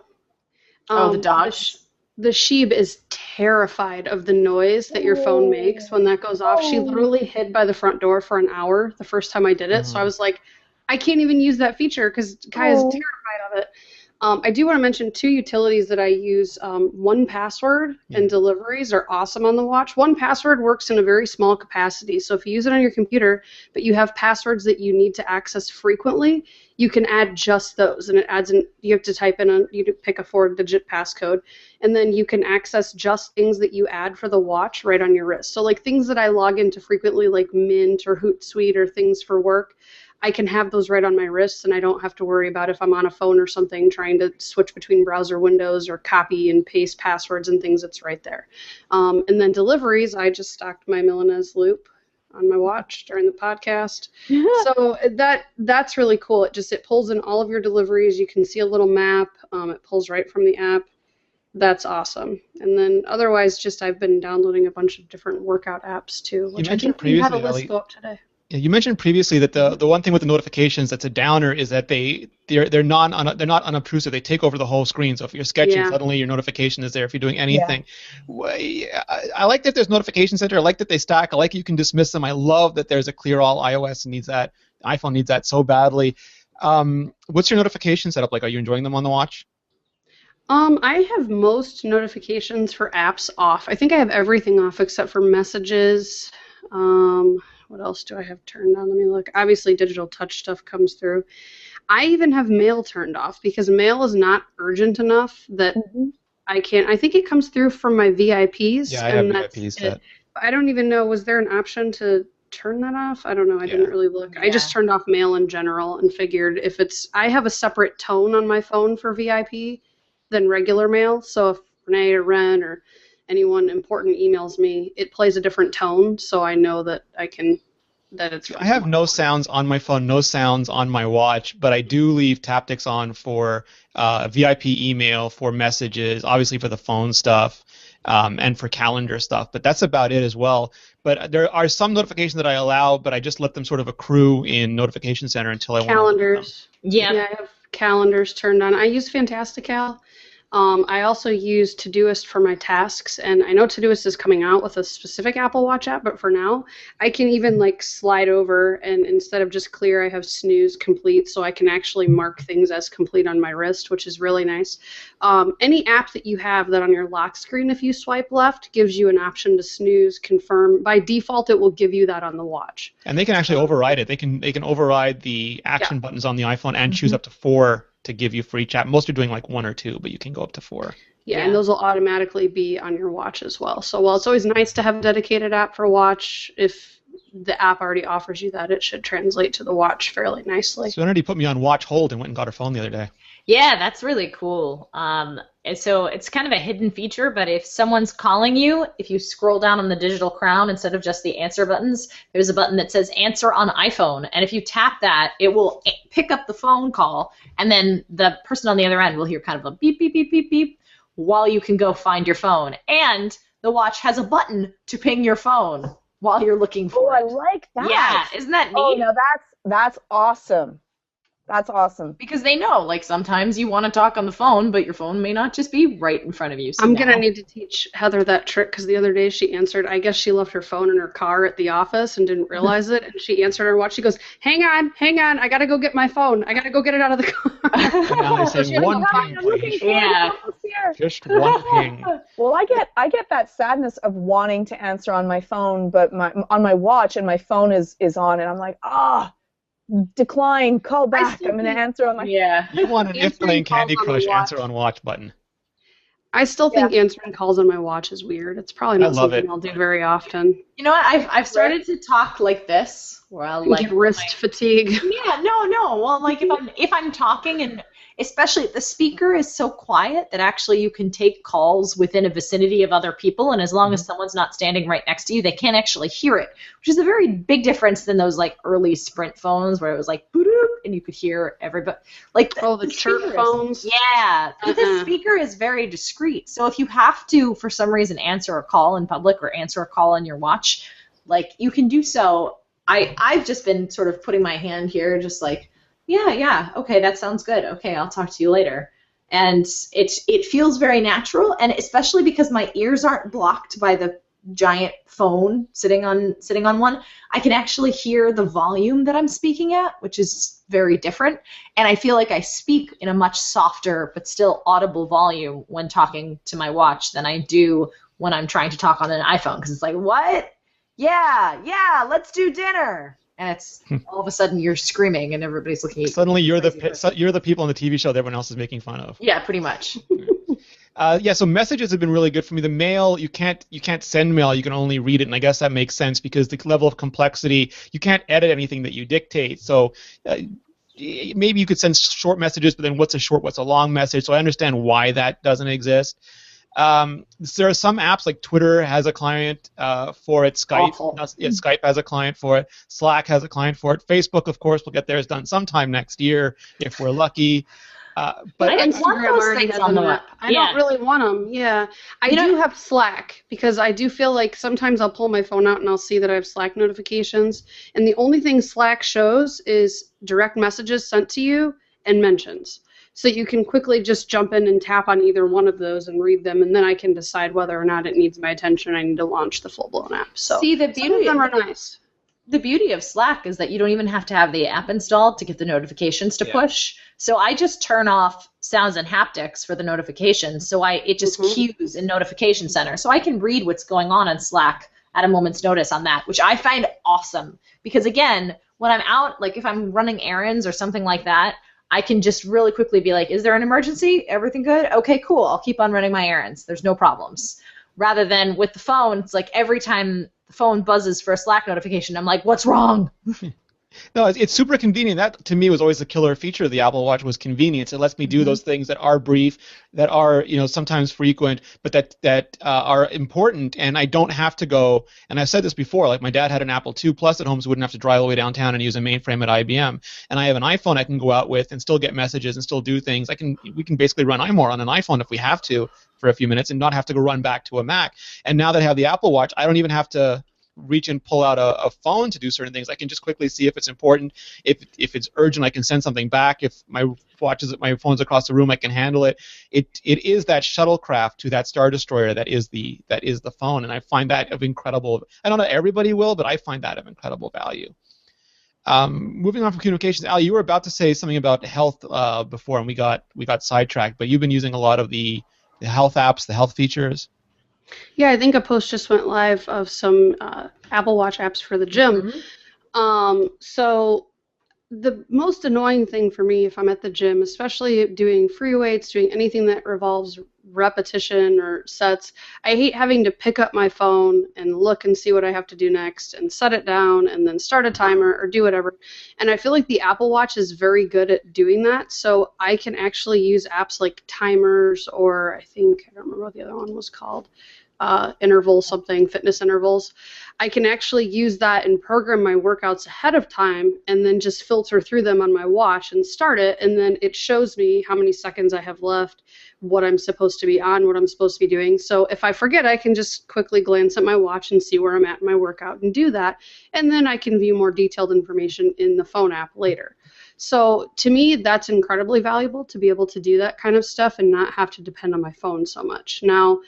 The Dodge. The Sheeb is terrified of the noise that your phone makes when that goes off. She literally hid by the front door for an hour the first time I did it. So I was like, I can't even use that feature because Kai is terrified of it. I do want to mention 2 utilities that I use. 1Password and deliveries are awesome on the watch. 1Password works in a very small capacity. So if you use it on your computer, but you have passwords that you need to access frequently, you can add just those. And it adds you have to type in you pick a 4-digit passcode, and then you can access just things that you add for the watch right on your wrist. So like things that I log into frequently, like Mint or Hootsuite or things for work, I can have those right on my wrists, and I don't have to worry about if I'm on a phone or something trying to switch between browser windows or copy and paste passwords and things. It's right there. And then deliveries, I just stocked my Milanese loop on my watch during the podcast. So that's really cool. It pulls in all of your deliveries. You can see a little map. It pulls right from the app. That's awesome. And then otherwise, just I've been downloading a bunch of different workout apps too, which I mentioned think we had a previously, list Ellie, go up today. Yeah, you mentioned previously that the one thing with the notifications that's a downer is that they're not unobtrusive. They take over the whole screen. So if you're sketching, Yeah. suddenly your notification is there. If you're doing anything, I like that there's notification center. I like that they stack. I like you can dismiss them. I love that there's a clear all. iOS needs that. iPhone needs that so badly. What's your notification setup like? Are you enjoying them on the watch? I have most notifications for apps off. I think I have everything off except for messages. What else do I have turned on? Let me look. Obviously, digital touch stuff comes through. I even have mail turned off because mail is not urgent enough that I can't. I think it comes through from my VIPs. Yeah, I have VIPs set. I don't even know. Was there an option to turn that off? I don't know. I didn't really look. I just turned off mail in general and figured if it's. I have a separate tone on my phone for VIP than regular mail. So if Rene or Ren or anyone important emails me, it plays a different tone, so I know that it's. I have no sounds on my phone, no sounds on my watch, but I do leave Taptics on for VIP email, for messages, obviously for the phone stuff, and for calendar stuff. But that's about it as well. But there are some notifications that I allow, but I just let them sort of accrue in Notification Center until I want to look at them. Calendars. Yeah, I have calendars turned on. I use Fantastical. I also use Todoist for my tasks, and I know Todoist is coming out with a specific Apple Watch app, but for now, I can even like slide over, and instead of just clear, I have snooze complete, so I can actually mark things as complete on my wrist, which is really nice. Any app that you have that on your lock screen, if you swipe left, gives you an option to snooze, confirm. By default, it will give you that on the watch. And they can actually override it. They can override the action buttons on the iPhone and choose up to 4 to give you for each app. Most are doing like 1 or 2, but you can go up to 4. Yeah, and those will automatically be on your watch as well. So while it's always nice to have a dedicated app for watch, if the app already offers you that, it should translate to the watch fairly nicely. Serenity put me on watch hold and went and got her phone the other day. Yeah, that's really cool. And so it's kind of a hidden feature, but if someone's calling you, if you scroll down on the digital crown, instead of just the answer buttons, there's a button that says answer on iPhone. And if you tap that, it will pick up the phone call, and then the person on the other end will hear kind of a beep, beep, beep, beep, beep, while you can go find your phone. And the watch has a button to ping your phone while you're looking for it. I like that. Yeah, isn't that neat? Oh, no, that's awesome. That's awesome. Because they know, like, sometimes you want to talk on the phone, but your phone may not just be right in front of you. So I'm going to need to teach Heather that trick, because the other day she answered, I guess she left her phone in her car at the office and didn't realize it, and she answered her watch. She goes, hang on, I got to go get my phone. I got to go get it out of the car. And now they say one ping, please. Yeah. Just one ping. Well, I get that sadness of wanting to answer on my phone, but on my watch, and my phone is on, and I'm like, decline, call back. I'm going to answer on my phone. Yeah. You want an if playing Candy calls on Crush the watch. answer on watch button. I still think answering calls on my watch is weird. It's probably not something I'll do very often. You know what? I've started to talk like this, where I'll like get wrist fatigue. Yeah, no. Well, like if I'm talking, and especially the speaker is so quiet that actually you can take calls within a vicinity of other people, and as long as someone's not standing right next to you, they can't actually hear it, which is a very big difference than those like early Sprint phones where it was like boop, and you could hear everybody. Like the chirp phones. Yeah, but the speaker is very discreet. So if you have to, for some reason, answer a call in public or answer a call on your watch, like you can do so. I've just been sort of putting my hand here, just like, yeah, okay, that sounds good. Okay, I'll talk to you later. And it feels very natural, and especially because my ears aren't blocked by the giant phone sitting on one, I can actually hear the volume that I'm speaking at, which is very different. And I feel like I speak in a much softer but still audible volume when talking to my watch than I do when I'm trying to talk on an iPhone, because it's like, what? Yeah, let's do dinner. And it's all of a sudden you're screaming and everybody's looking at you. Suddenly you're the people on the TV show that everyone else is making fun of. Yeah, pretty much. So messages have been really good for me. The mail, you can't send mail, you can only read it, and I guess that makes sense because the level of complexity, you can't edit anything that you dictate. So maybe you could send short messages, but then what's a long message? So I understand why that doesn't exist. There are some apps like Twitter has a client for it. Skype has a client for it. Slack has a client for it. Facebook, of course, will get theirs done sometime next year if we're lucky. But I didn't want Instagram those already things has on them the up. web. I don't really want them. Yeah. I do have Slack because I do feel like sometimes I'll pull my phone out and I'll see that I have Slack notifications. And the only thing Slack shows is direct messages sent to you and mentions. So you can quickly just jump in and tap on either one of those and read them, and then I can decide whether or not it needs my attention. I need to launch the full-blown app. So See, the some of beauty them are nice. the beauty of Slack is that you don't even have to have the app installed to get the notifications to push. So I just turn off sounds and haptics for the notifications. So it just queues in Notification Center. So I can read what's going on Slack at a moment's notice on that, which I find awesome. Because again, when I'm out, like if I'm running errands or something like that, I can just really quickly be like, is there an emergency? Everything good? Okay, cool. I'll keep on running my errands. There's no problems. Rather than with the phone, it's like every time the phone buzzes for a Slack notification, I'm like, what's wrong? No, it's super convenient. That to me was always the killer feature of the Apple Watch was convenience. It lets me do those things that are brief, that are sometimes frequent, but that are important. And I don't have to go. And I've said this before. Like my dad had an Apple II Plus at home, so wouldn't have to drive all the way downtown and use a mainframe at IBM. And I have an iPhone I can go out with and still get messages and still do things. We can basically run iMore on an iPhone if we have to for a few minutes and not have to go run back to a Mac. And now that I have the Apple Watch, I don't even have to reach and pull out a phone to do certain things. I can just quickly see if it's important. If it's urgent, I can send something back. If my phone's across the room, I can handle it. It is that shuttlecraft to that Star Destroyer that is the phone, and I find that of incredible. I don't know everybody will, but I find that of incredible value. Moving on from communications, Al, you were about to say something about health before, and we got sidetracked. But you've been using a lot of the health apps, the health features. Yeah, I think a post just went live of some Apple Watch apps for the gym. So the most annoying thing for me if I'm at the gym, especially doing free weights, doing anything that revolves repetition or sets, I hate having to pick up my phone and look and see what I have to do next and set it down and then start a timer or do whatever. And I feel like the Apple Watch is very good at doing that. So I can actually use apps like timers, or I don't remember what the other one was called. Fitness intervals. I can actually use that and program my workouts ahead of time and then just filter through them on my watch and start it, and then it shows me how many seconds I have left, what I'm supposed to be on, what I'm supposed to be doing. So if I forget, I can just quickly glance at my watch and see where I'm at in my workout and do that, and then I can view more detailed information in the phone app later. So to me, that's incredibly valuable to be able to do that kind of stuff and not have to depend on my phone so much. Now,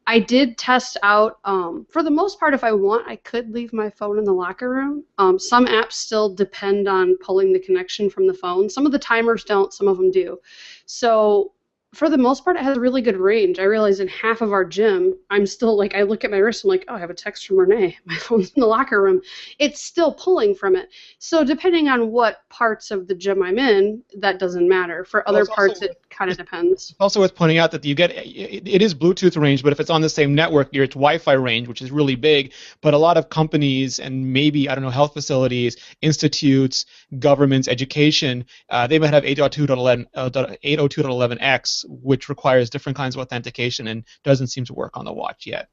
I did test out, for the most part, if I want, I could leave my phone in the locker room. Some apps still depend on pulling the connection from the phone. Some of the timers don't, some of them do. So for the most part, it has really good range. I realize in half of our gym, I'm still like, I look at my wrist, I'm like, oh, I have a text from Rene. My phone's in the locker room. It's still pulling from it. So depending on what parts of the gym I'm in, that doesn't matter. For other parts, it kind of depends. Also worth pointing out that it is Bluetooth range, but if it's on the same network, it's Wi-Fi range, which is really big. But a lot of companies and maybe, health facilities, institutes, governments, education, they might have 802.11x, which requires different kinds of authentication and doesn't seem to work on the watch yet.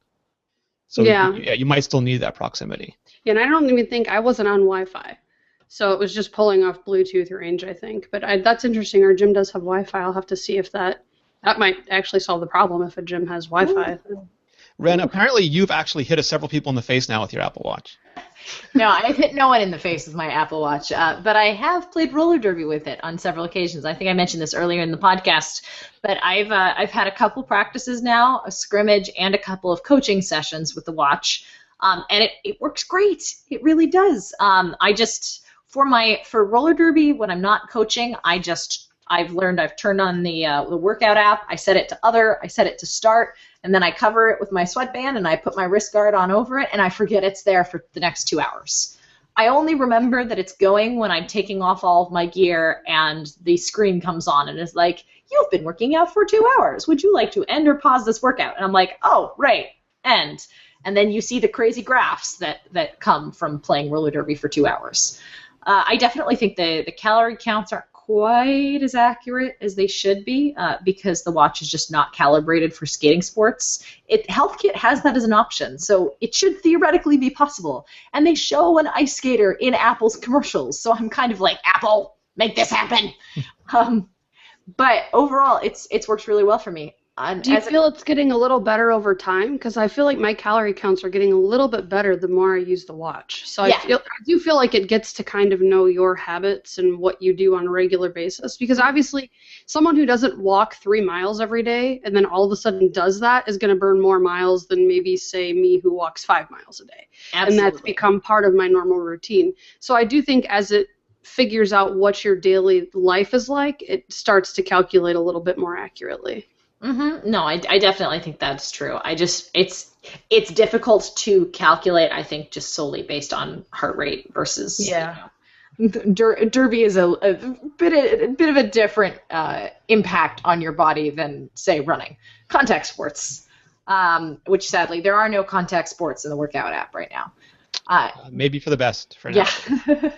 So you might still need that proximity. Yeah, and I don't even think I wasn't on Wi-Fi. So it was just pulling off Bluetooth range, I think. But that's interesting. Our gym does have Wi-Fi. I'll have to see if that might actually solve the problem if a gym has Wi-Fi. Ren, apparently you've actually hit several people in the face now with your Apple Watch. No, I've hit no one in the face with my Apple Watch, but I have played roller derby with it on several occasions. I think I mentioned this earlier in the podcast, but I've had a couple practices now, a scrimmage, and a couple of coaching sessions with the watch, and it works great. It really does. For roller derby, when I'm not coaching, I've turned on the workout app. I set it to start, and then I cover it with my sweatband, and I put my wrist guard on over it, and I forget it's there for the next 2 hours. I only remember that it's going when I'm taking off all of my gear, and the screen comes on, and it's like, you've been working out for 2 hours. Would you like to end or pause this workout? And I'm like, oh, right, end. And then you see the crazy graphs that come from playing roller derby for 2 hours. I definitely think the calorie counts aren't quite as accurate as they should be because the watch is just not calibrated for skating sports. HealthKit has that as an option, so it should theoretically be possible. And they show an ice skater in Apple's commercials, so I'm kind of like, Apple, make this happen. But overall, it's worked really well for me. Do you feel it's getting a little better over time? Because I feel like my calorie counts are getting a little bit better the more I use the watch. So I do feel like it gets to kind of know your habits and what you do on a regular basis. Because obviously, someone who doesn't walk 3 miles every day and then all of a sudden does that is going to burn more miles than maybe, say, me who walks 5 miles a day. Absolutely. And that's become part of my normal routine. So I do think as it figures out what your daily life is like, it starts to calculate a little bit more accurately. Mm-hmm. No, I definitely think that's true. It's difficult to calculate, I think, just solely based on heart rate versus Derby is a bit of a different impact on your body than, say, running. Contact sports, which sadly there are no contact sports in the workout app right now. Maybe for the best for now. Yeah.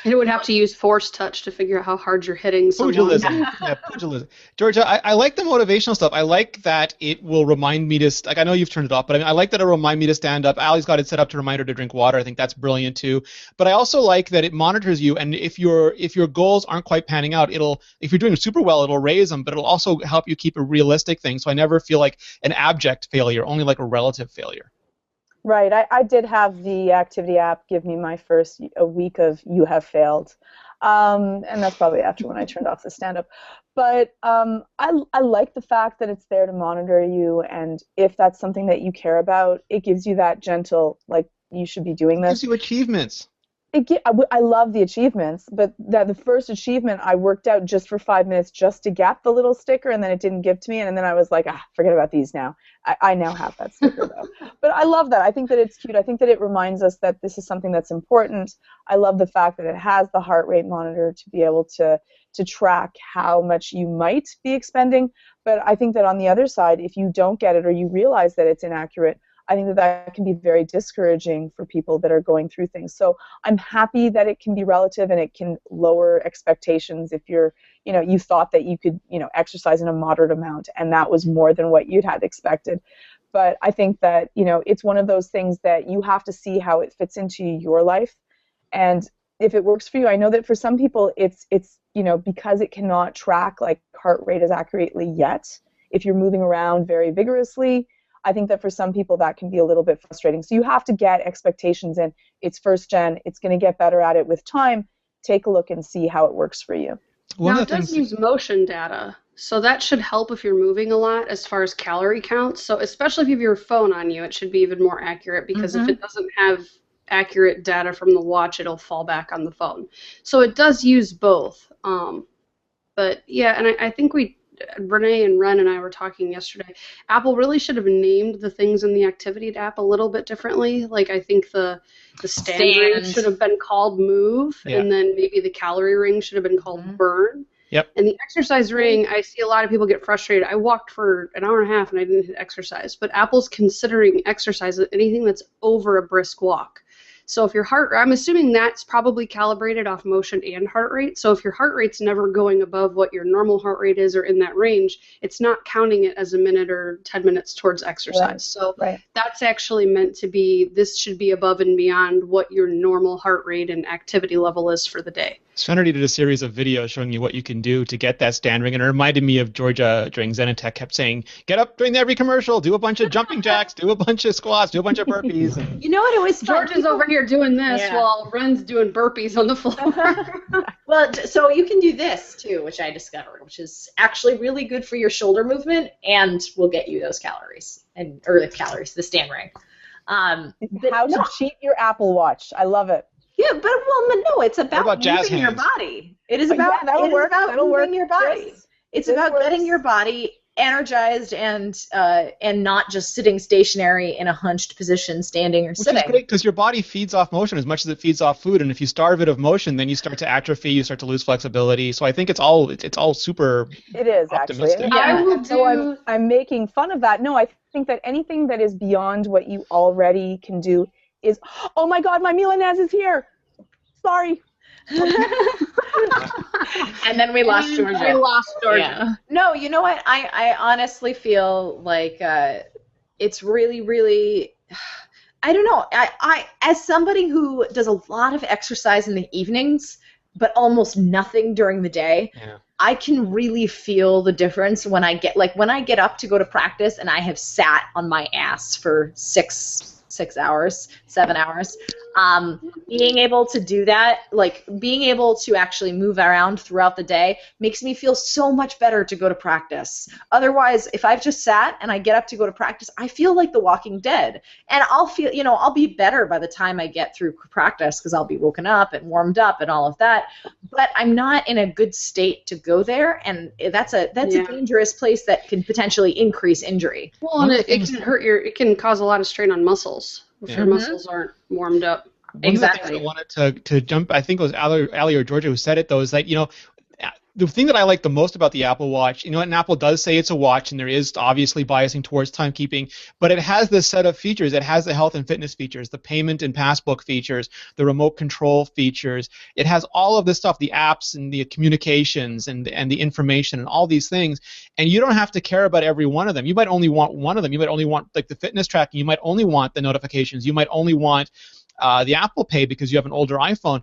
It would have to use force touch to figure out how hard you're hitting someone. Pugilism. Yeah, pugilism. Georgia, I like the motivational stuff. I like that it will remind me to, like, I know you've turned it off, but I like that it'll remind me to stand up. Allie's got it set up to remind her to drink water. I think that's brilliant too. But I also like that it monitors you, and if your goals aren't quite panning out, if you're doing super well, it'll raise them, but it'll also help you keep a realistic thing. So I never feel like an abject failure, only like a relative failure. Right. I did have the activity app give me my first a week of "you have failed," and that's probably after when I turned off the stand-up. But I like the fact that it's there to monitor you, and if that's something that you care about, it gives you that gentle, like, you should be doing this. It gives you achievements. I love the achievements, but the first achievement I worked out just for 5 minutes just to get the little sticker, and then it didn't give to me, and then I was like, forget about these now. I now have that sticker, though. But I love that. I think that it's cute. I think that it reminds us that this is something that's important. I love the fact that it has the heart rate monitor to be able to track how much you might be expending. But I think that on the other side, if you don't get it or you realize that it's inaccurate, I think that can be very discouraging for people that are going through things. So I'm happy that it can be relative and it can lower expectations if you thought that you could, exercise in a moderate amount and that was more than what you'd had expected. But I think that, it's one of those things that you have to see how it fits into your life. And if it works for you, I know that for some people it's because it cannot track like heart rate as accurately yet. If you're moving around very vigorously, I think that for some people that can be a little bit frustrating. So you have to get expectations in. It's first gen. It's going to get better at it with time. Take a look and see how it works for you. Now, it does use motion data, so that should help if you're moving a lot as far as calorie counts. So especially if you have your phone on you, it should be even more accurate because if it doesn't have accurate data from the watch, it'll fall back on the phone. So it does use both. But yeah, and I think Rene and Ren and I were talking yesterday. Apple really should have named the things in the activity app a little bit differently. Like I think the stand ring should have been called Move, and then maybe the calorie ring should have been called Burn. Yep. And the exercise ring, I see a lot of people get frustrated. I walked for an hour and a half and I didn't hit exercise. But Apple's considering exercise anything that's over a brisk walk. So if your I'm assuming that's probably calibrated off motion and heart rate. So if your heart rate's never going above what your normal heart rate is or in that range, it's not counting it as a minute or 10 minutes towards exercise. Right. So that's actually meant to be, this should be above and beyond what your normal heart rate and activity level is for the day. Serenity did a series of videos showing you what you can do to get that stand ring, and it reminded me of Georgia during Zenitech kept saying, get up during every commercial, do a bunch of jumping jacks, do a bunch of squats, do a bunch of burpees. And you know what, it was fun. Georgia's over here doing this while Ren's doing burpees on the floor. Well, so you can do this too, which I discovered, which is actually really good for your shoulder movement and will get you those calories, the stand ring. How to cheat your Apple Watch. I love it. Yeah, but no, it's about moving your body. It is about moving your body. Yes. It's about getting your body energized and not just sitting stationary in a hunched position, standing or sitting. Which is great because your body feeds off motion as much as it feeds off food, and if you starve it of motion, then you start to atrophy, you start to lose flexibility. So I think it's all super. It is optimistic. Actually. So I'm making fun of that. No, I think that anything that is beyond what you already can do is, oh my God, my Milanese is here. Sorry. And then we lost Georgia. Yeah. No, you know what? I honestly feel like it's really, really, I don't know. I as somebody who does a lot of exercise in the evenings, but almost nothing during the day, Yeah. I can really feel the difference when I get up to go to practice and I have sat on my ass for 7 hours. Being able to do that, like being able to actually move around throughout the day, makes me feel so much better to go to practice. Otherwise, if I've just sat and I get up to go to practice, I feel like the Walking Dead. And I'll be better by the time I get through practice because I'll be woken up and warmed up and all of that. But I'm not in a good state to go there, and that's a dangerous place that can potentially increase injury. Well, and it can it can cause a lot of strain on muscles if your muscles aren't warmed up. One of the things I wanted to jump, I think it was Ali or Georgia who said it, though, is that, the thing that I like the most about the Apple Watch, and Apple does say it's a watch, and there is obviously biasing towards timekeeping, but it has this set of features. It has the health and fitness features, the payment and passbook features, the remote control features. It has all of this stuff, the apps and the communications and the information and all these things, and you don't have to care about every one of them. You might only want one of them. You might only want like the fitness tracking. You might only want the notifications. You might only want the Apple Pay because you have an older iPhone.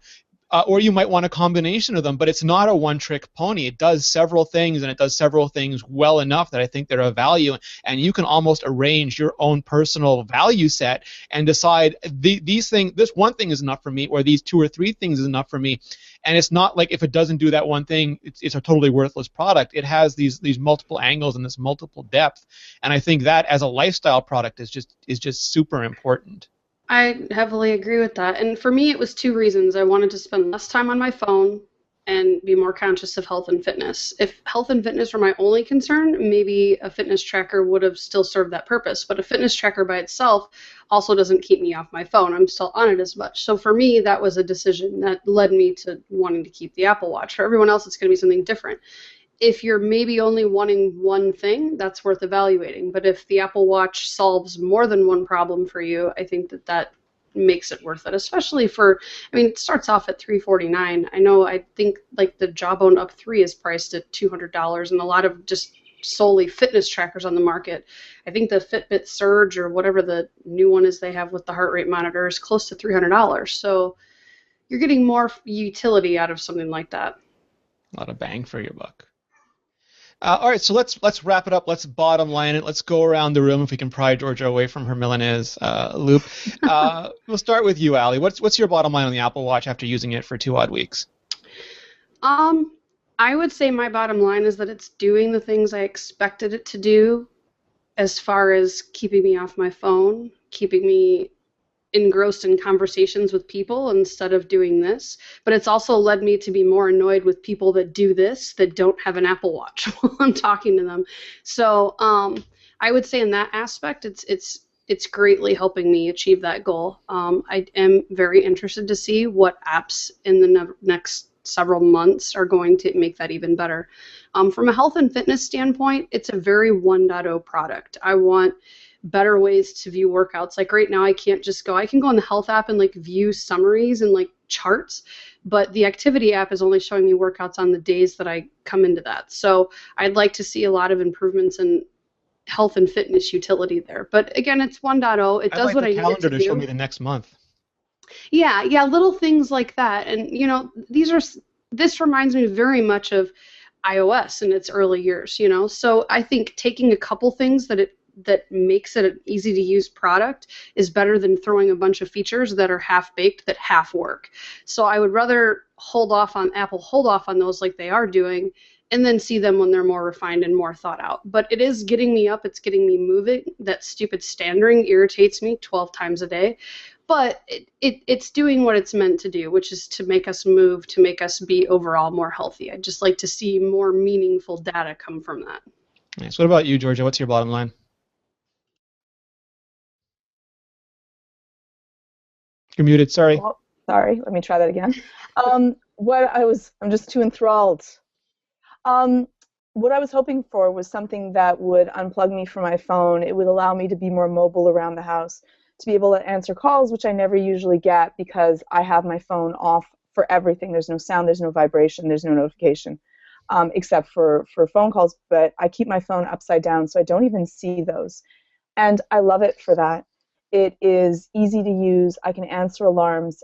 Or you might want a combination of them, but it's not a one-trick pony. It does several things, and it does several things well enough that I think they're of value, and you can almost arrange your own personal value set and decide this one thing is enough for me, or these 2 or 3 things is enough for me. And it's not like if it doesn't do that one thing, it's a totally worthless product. It has these multiple angles and this multiple depth, and I think that as a lifestyle product is just super important. I heavily agree with that. And for me, it was 2 reasons. I wanted to spend less time on my phone and be more conscious of health and fitness. If health and fitness were my only concern, maybe a fitness tracker would have still served that purpose. But a fitness tracker by itself also doesn't keep me off my phone. I'm still on it as much. So for me, that was a decision that led me to wanting to keep the Apple Watch. For everyone else, it's going to be something different. If you're maybe only wanting one thing, that's worth evaluating. But if the Apple Watch solves more than one problem for you, I think that makes it worth it, especially it starts off at $349. I think like the Jawbone Up 3 is priced at $200, and a lot of just solely fitness trackers on the market. I think the Fitbit Surge or whatever the new one is they have with the heart rate monitor is close to $300. So you're getting more utility out of something like that. A lot of bang for your buck. All right, so let's wrap it up. Let's bottom line it. Let's go around the room if we can pry Georgia away from her Milanese loop. We'll start with you, Ali. What's your bottom line on the Apple Watch after using it for 2 odd weeks? I would say my bottom line is that it's doing the things I expected it to do, as far as keeping me off my phone, keeping me engrossed in conversations with people instead of doing this. But it's also led me to be more annoyed with people that do this that don't have an Apple Watch while I'm talking to them. So I would say in that aspect, it's greatly helping me achieve that goal. I am very interested to see what apps in the next several months are going to make that even better. From a health and fitness standpoint, it's a very 1.0 product. I want better ways to view workouts. Like right now, I can go on the health app and like view summaries and like charts, but the activity app is only showing me workouts on the days that I come into that. So I'd like to see a lot of improvements in health and fitness utility there. But again, it's 1.0. It does what I need it to do. I'd like the calendar to show me the next month. Yeah, little things like that. And this reminds me very much of iOS in its early years, So I think taking a couple things that makes it an easy to use product is better than throwing a bunch of features that are half baked that half work. So I would rather hold off on those like they are doing, and then see them when they're more refined and more thought out. But it is getting me up, it's getting me moving. That stupid standing irritates me 12 times a day. But it's doing what it's meant to do, which is to make us move, to make us be overall more healthy. I'd just like to see more meaningful data come from that. Nice. What about you, Georgia? What's your bottom line? You're muted. Sorry. Oh, sorry. Let me try that again. I'm just too enthralled. What I was hoping for was something that would unplug me from my phone. It would allow me to be more mobile around the house, to be able to answer calls, which I never usually get because I have my phone off for everything. There's no sound, there's no vibration, there's no notification, except for phone calls. But I keep my phone upside down, so I don't even see those. And I love it for that. It is easy to use. I can answer alarms.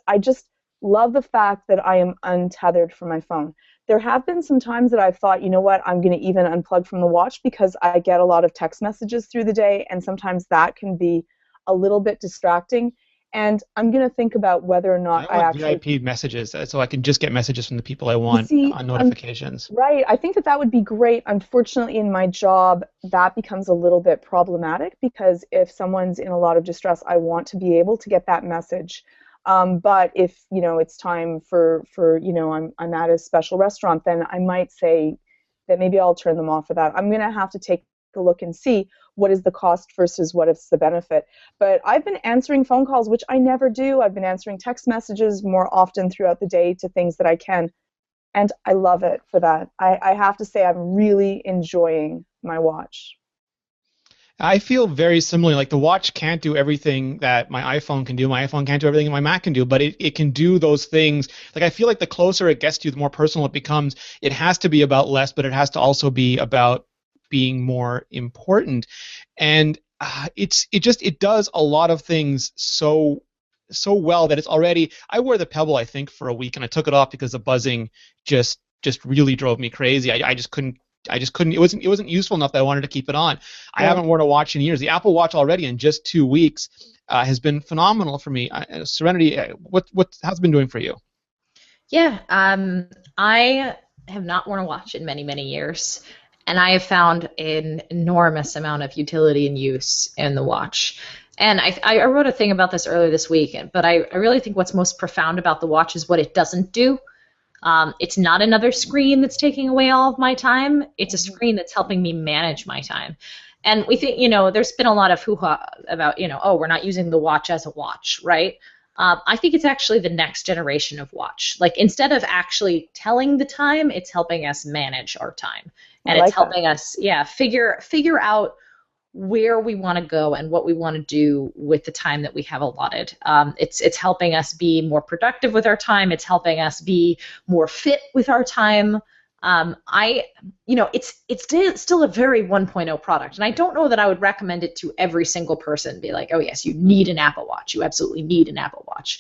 love the fact that I am untethered from my phone. There have been some times that I've thought, you know what, I'm going to even unplug from the watch because I get a lot of text messages through the day, and sometimes that can be a little bit distracting. And I'm going to think about whether or not I I want actually... VIP messages so I can just get messages from the people I want see, on notifications. right. I think that that would be great. Unfortunately, in my job, that becomes a little bit problematic because if someone's in a lot of distress, I want to be able to get that message. But if, you know, it's time for you know, I'm at a special restaurant, then I might say that maybe I'll turn them off for that. I'm going to have to take a look and see what is the cost versus what is the benefit. But I've been answering phone calls, which I never do. I've been answering text messages more often throughout the day to things that I can. And I love it for that. I have to say I'm really enjoying my watch. I feel very similarly. Like the watch can't do everything that my iPhone can do. My iPhone can't do everything my Mac can do, but it can do those things. Like I feel like the closer it gets to you, the more personal it becomes. It has to be about less, but it has to also be about being more important. And it does a lot of things so well that it's already. I wore the Pebble, I think, for a week, and I took it off because the buzzing just really drove me crazy. I just couldn't. It wasn't useful enough that I wanted to keep it on. I haven't worn a watch in years. The Apple Watch already in just 2 weeks has been phenomenal for me. Serenity, how's it been doing for you? Yeah, I have not worn a watch in many years, and I have found an enormous amount of utility and use in the watch. And I wrote a thing about this earlier this week, but I really think what's most profound about the watch is what it doesn't do. It's not another screen that's taking away all of my time. It's a screen that's helping me manage my time. And we think, you know, there's been a lot of hoo-ha about, you know, oh, we're not using the watch as a watch, right? I think it's actually the next generation of watch. Like instead of actually telling the time, it's helping us manage our time. And it's helping us, figure out where we want to go and what we want to do with the time that we have allotted. It's helping us be more productive with our time. It's helping us be more fit with our time. It's still a very 1.0 product, and I don't know that I would recommend it to every single person. Be like, oh yes, you need an Apple Watch. You absolutely need an Apple Watch.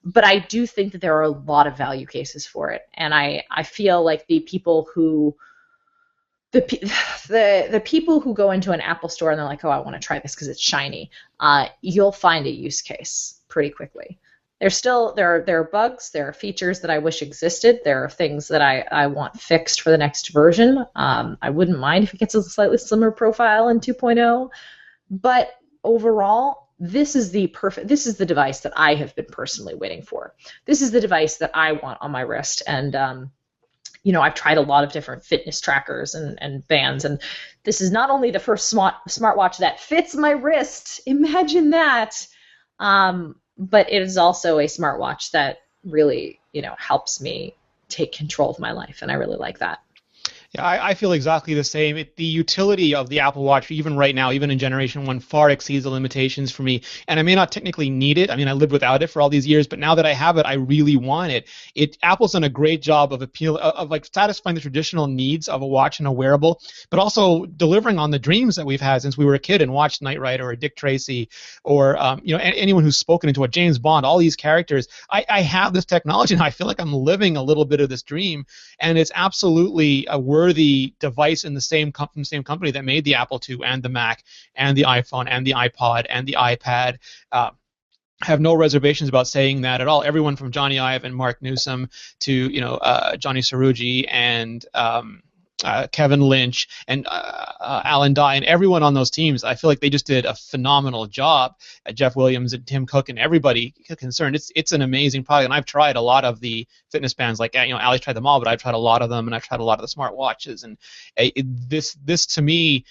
But I do think that there are a lot of value cases for it, and I feel like the people who the people who go into an Apple store and they're like, oh, I want to try this because it's shiny, you'll find a use case pretty quickly. There are bugs, there are features that I wish existed, there are things that I want fixed for the next version. I wouldn't mind if it gets a slightly slimmer profile in 2.0, but overall, this is the device that I have been personally waiting for. This is the device that I want on my wrist, and I've tried a lot of different fitness trackers and bands, and this is not only the first smartwatch that fits my wrist, imagine that, but it is also a smartwatch that really, helps me take control of my life, and I really like that. Yeah, I feel exactly the same. The utility of the Apple Watch, even right now, even in Generation 1, far exceeds the limitations for me. And I may not technically need it. I mean, I lived without it for all these years, but now that I have it, I really want it. Apple's done a great job of satisfying the traditional needs of a watch and a wearable, but also delivering on the dreams that we've had since we were a kid and watched Knight Rider or Dick Tracy or anyone who's spoken into a James Bond, all these characters. I have this technology and I feel like I'm living a little bit of this dream, and it's absolutely a worthy device in the same company that made the Apple II and the Mac and the iPhone and the iPod and the iPad. I have no reservations about saying that at all. Everyone from Johnny Ive and Mark Newsom to Johnny Cerrugi and Kevin Lynch and Alan Dye and everyone on those teams, I feel like they just did a phenomenal job. Jeff Williams and Tim Cook and everybody concerned. It's an amazing product, and I've tried a lot of the fitness bands. Like Ali's tried them all, but I've tried a lot of them, and I've tried a lot of the smart watches. And this to me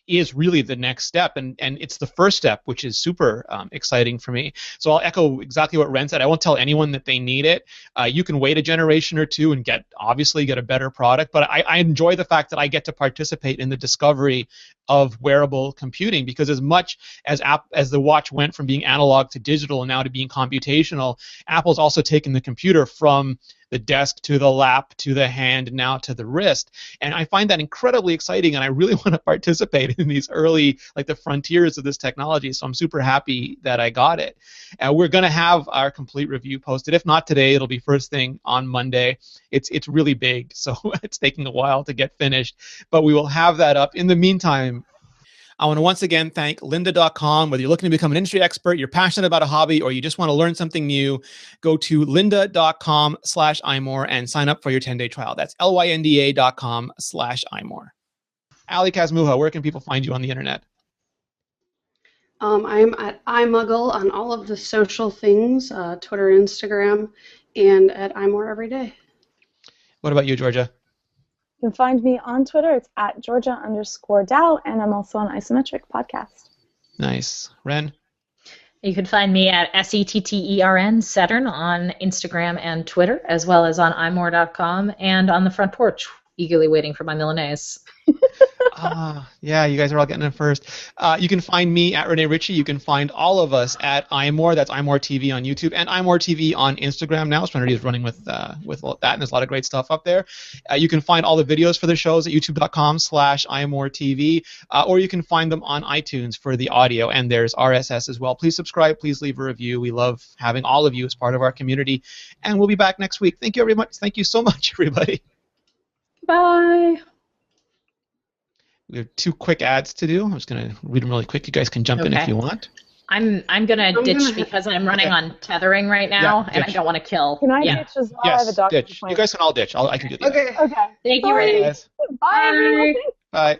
is really the next step, and it's the first step, which is super exciting for me. So I'll echo exactly what Ren said. I won't tell anyone that they need it. You can wait a generation or two and get a better product, but I enjoy the fact that I get to participate in the discovery of wearable computing, because as much as the watch went from being analog to digital and now to being computational, Apple's also taken the computer from the desk to the lap to the hand, now to the wrist. And I find that incredibly exciting, and I really want to participate in these early, like the frontiers of this technology. So I'm super happy that I got it. We're going to have our complete review posted. If not today, it'll be first thing on Monday. It's really big, so it's taking a while to get finished, but we will have that up. In the meantime, I want to once again thank lynda.com. Whether you're looking to become an industry expert, you're passionate about a hobby, or you just want to learn something new, go to lynda.com/iMore and sign up for your 10-day trial. That's lynda.com/iMore. Ali Kazmucha, where can people find you on the internet? I'm at iMuggle on all of the social things, Twitter, Instagram, and at iMore every day. What about you, Georgia? You can find me on Twitter. It's at Georgia_Dow, and I'm also on Isometric Podcast. Nice. Ren? You can find me at SETTERN, Saturn, on Instagram and Twitter, as well as on imore.com and on the front porch, eagerly waiting for my Milanese. Yeah, you guys are all getting it first. You can find me at Rene Ritchie. You can find all of us at iMore. That's iMore TV on YouTube and iMore TV on Instagram now. Serenity is running with that, and there's a lot of great stuff up there. You can find all the videos for the shows at youtube.com/iMore TV, or you can find them on iTunes for the audio, and there's RSS as well. Please subscribe. Please leave a review. We love having all of you as part of our community, and we'll be back next week. Thank you very much. Thank you so much, everybody. Bye. We have 2 quick ads to do. I'm just going to read them really quick. You guys can jump in if you want. I'm gonna ditch because I'm running on tethering right now, and I don't want to kill. Can I ditch as well? I have a Yes, doctor's ditch. appointment. You guys can all ditch. I can do that. Okay. Okay. Thank you, Renee. Guys. Bye. Bye.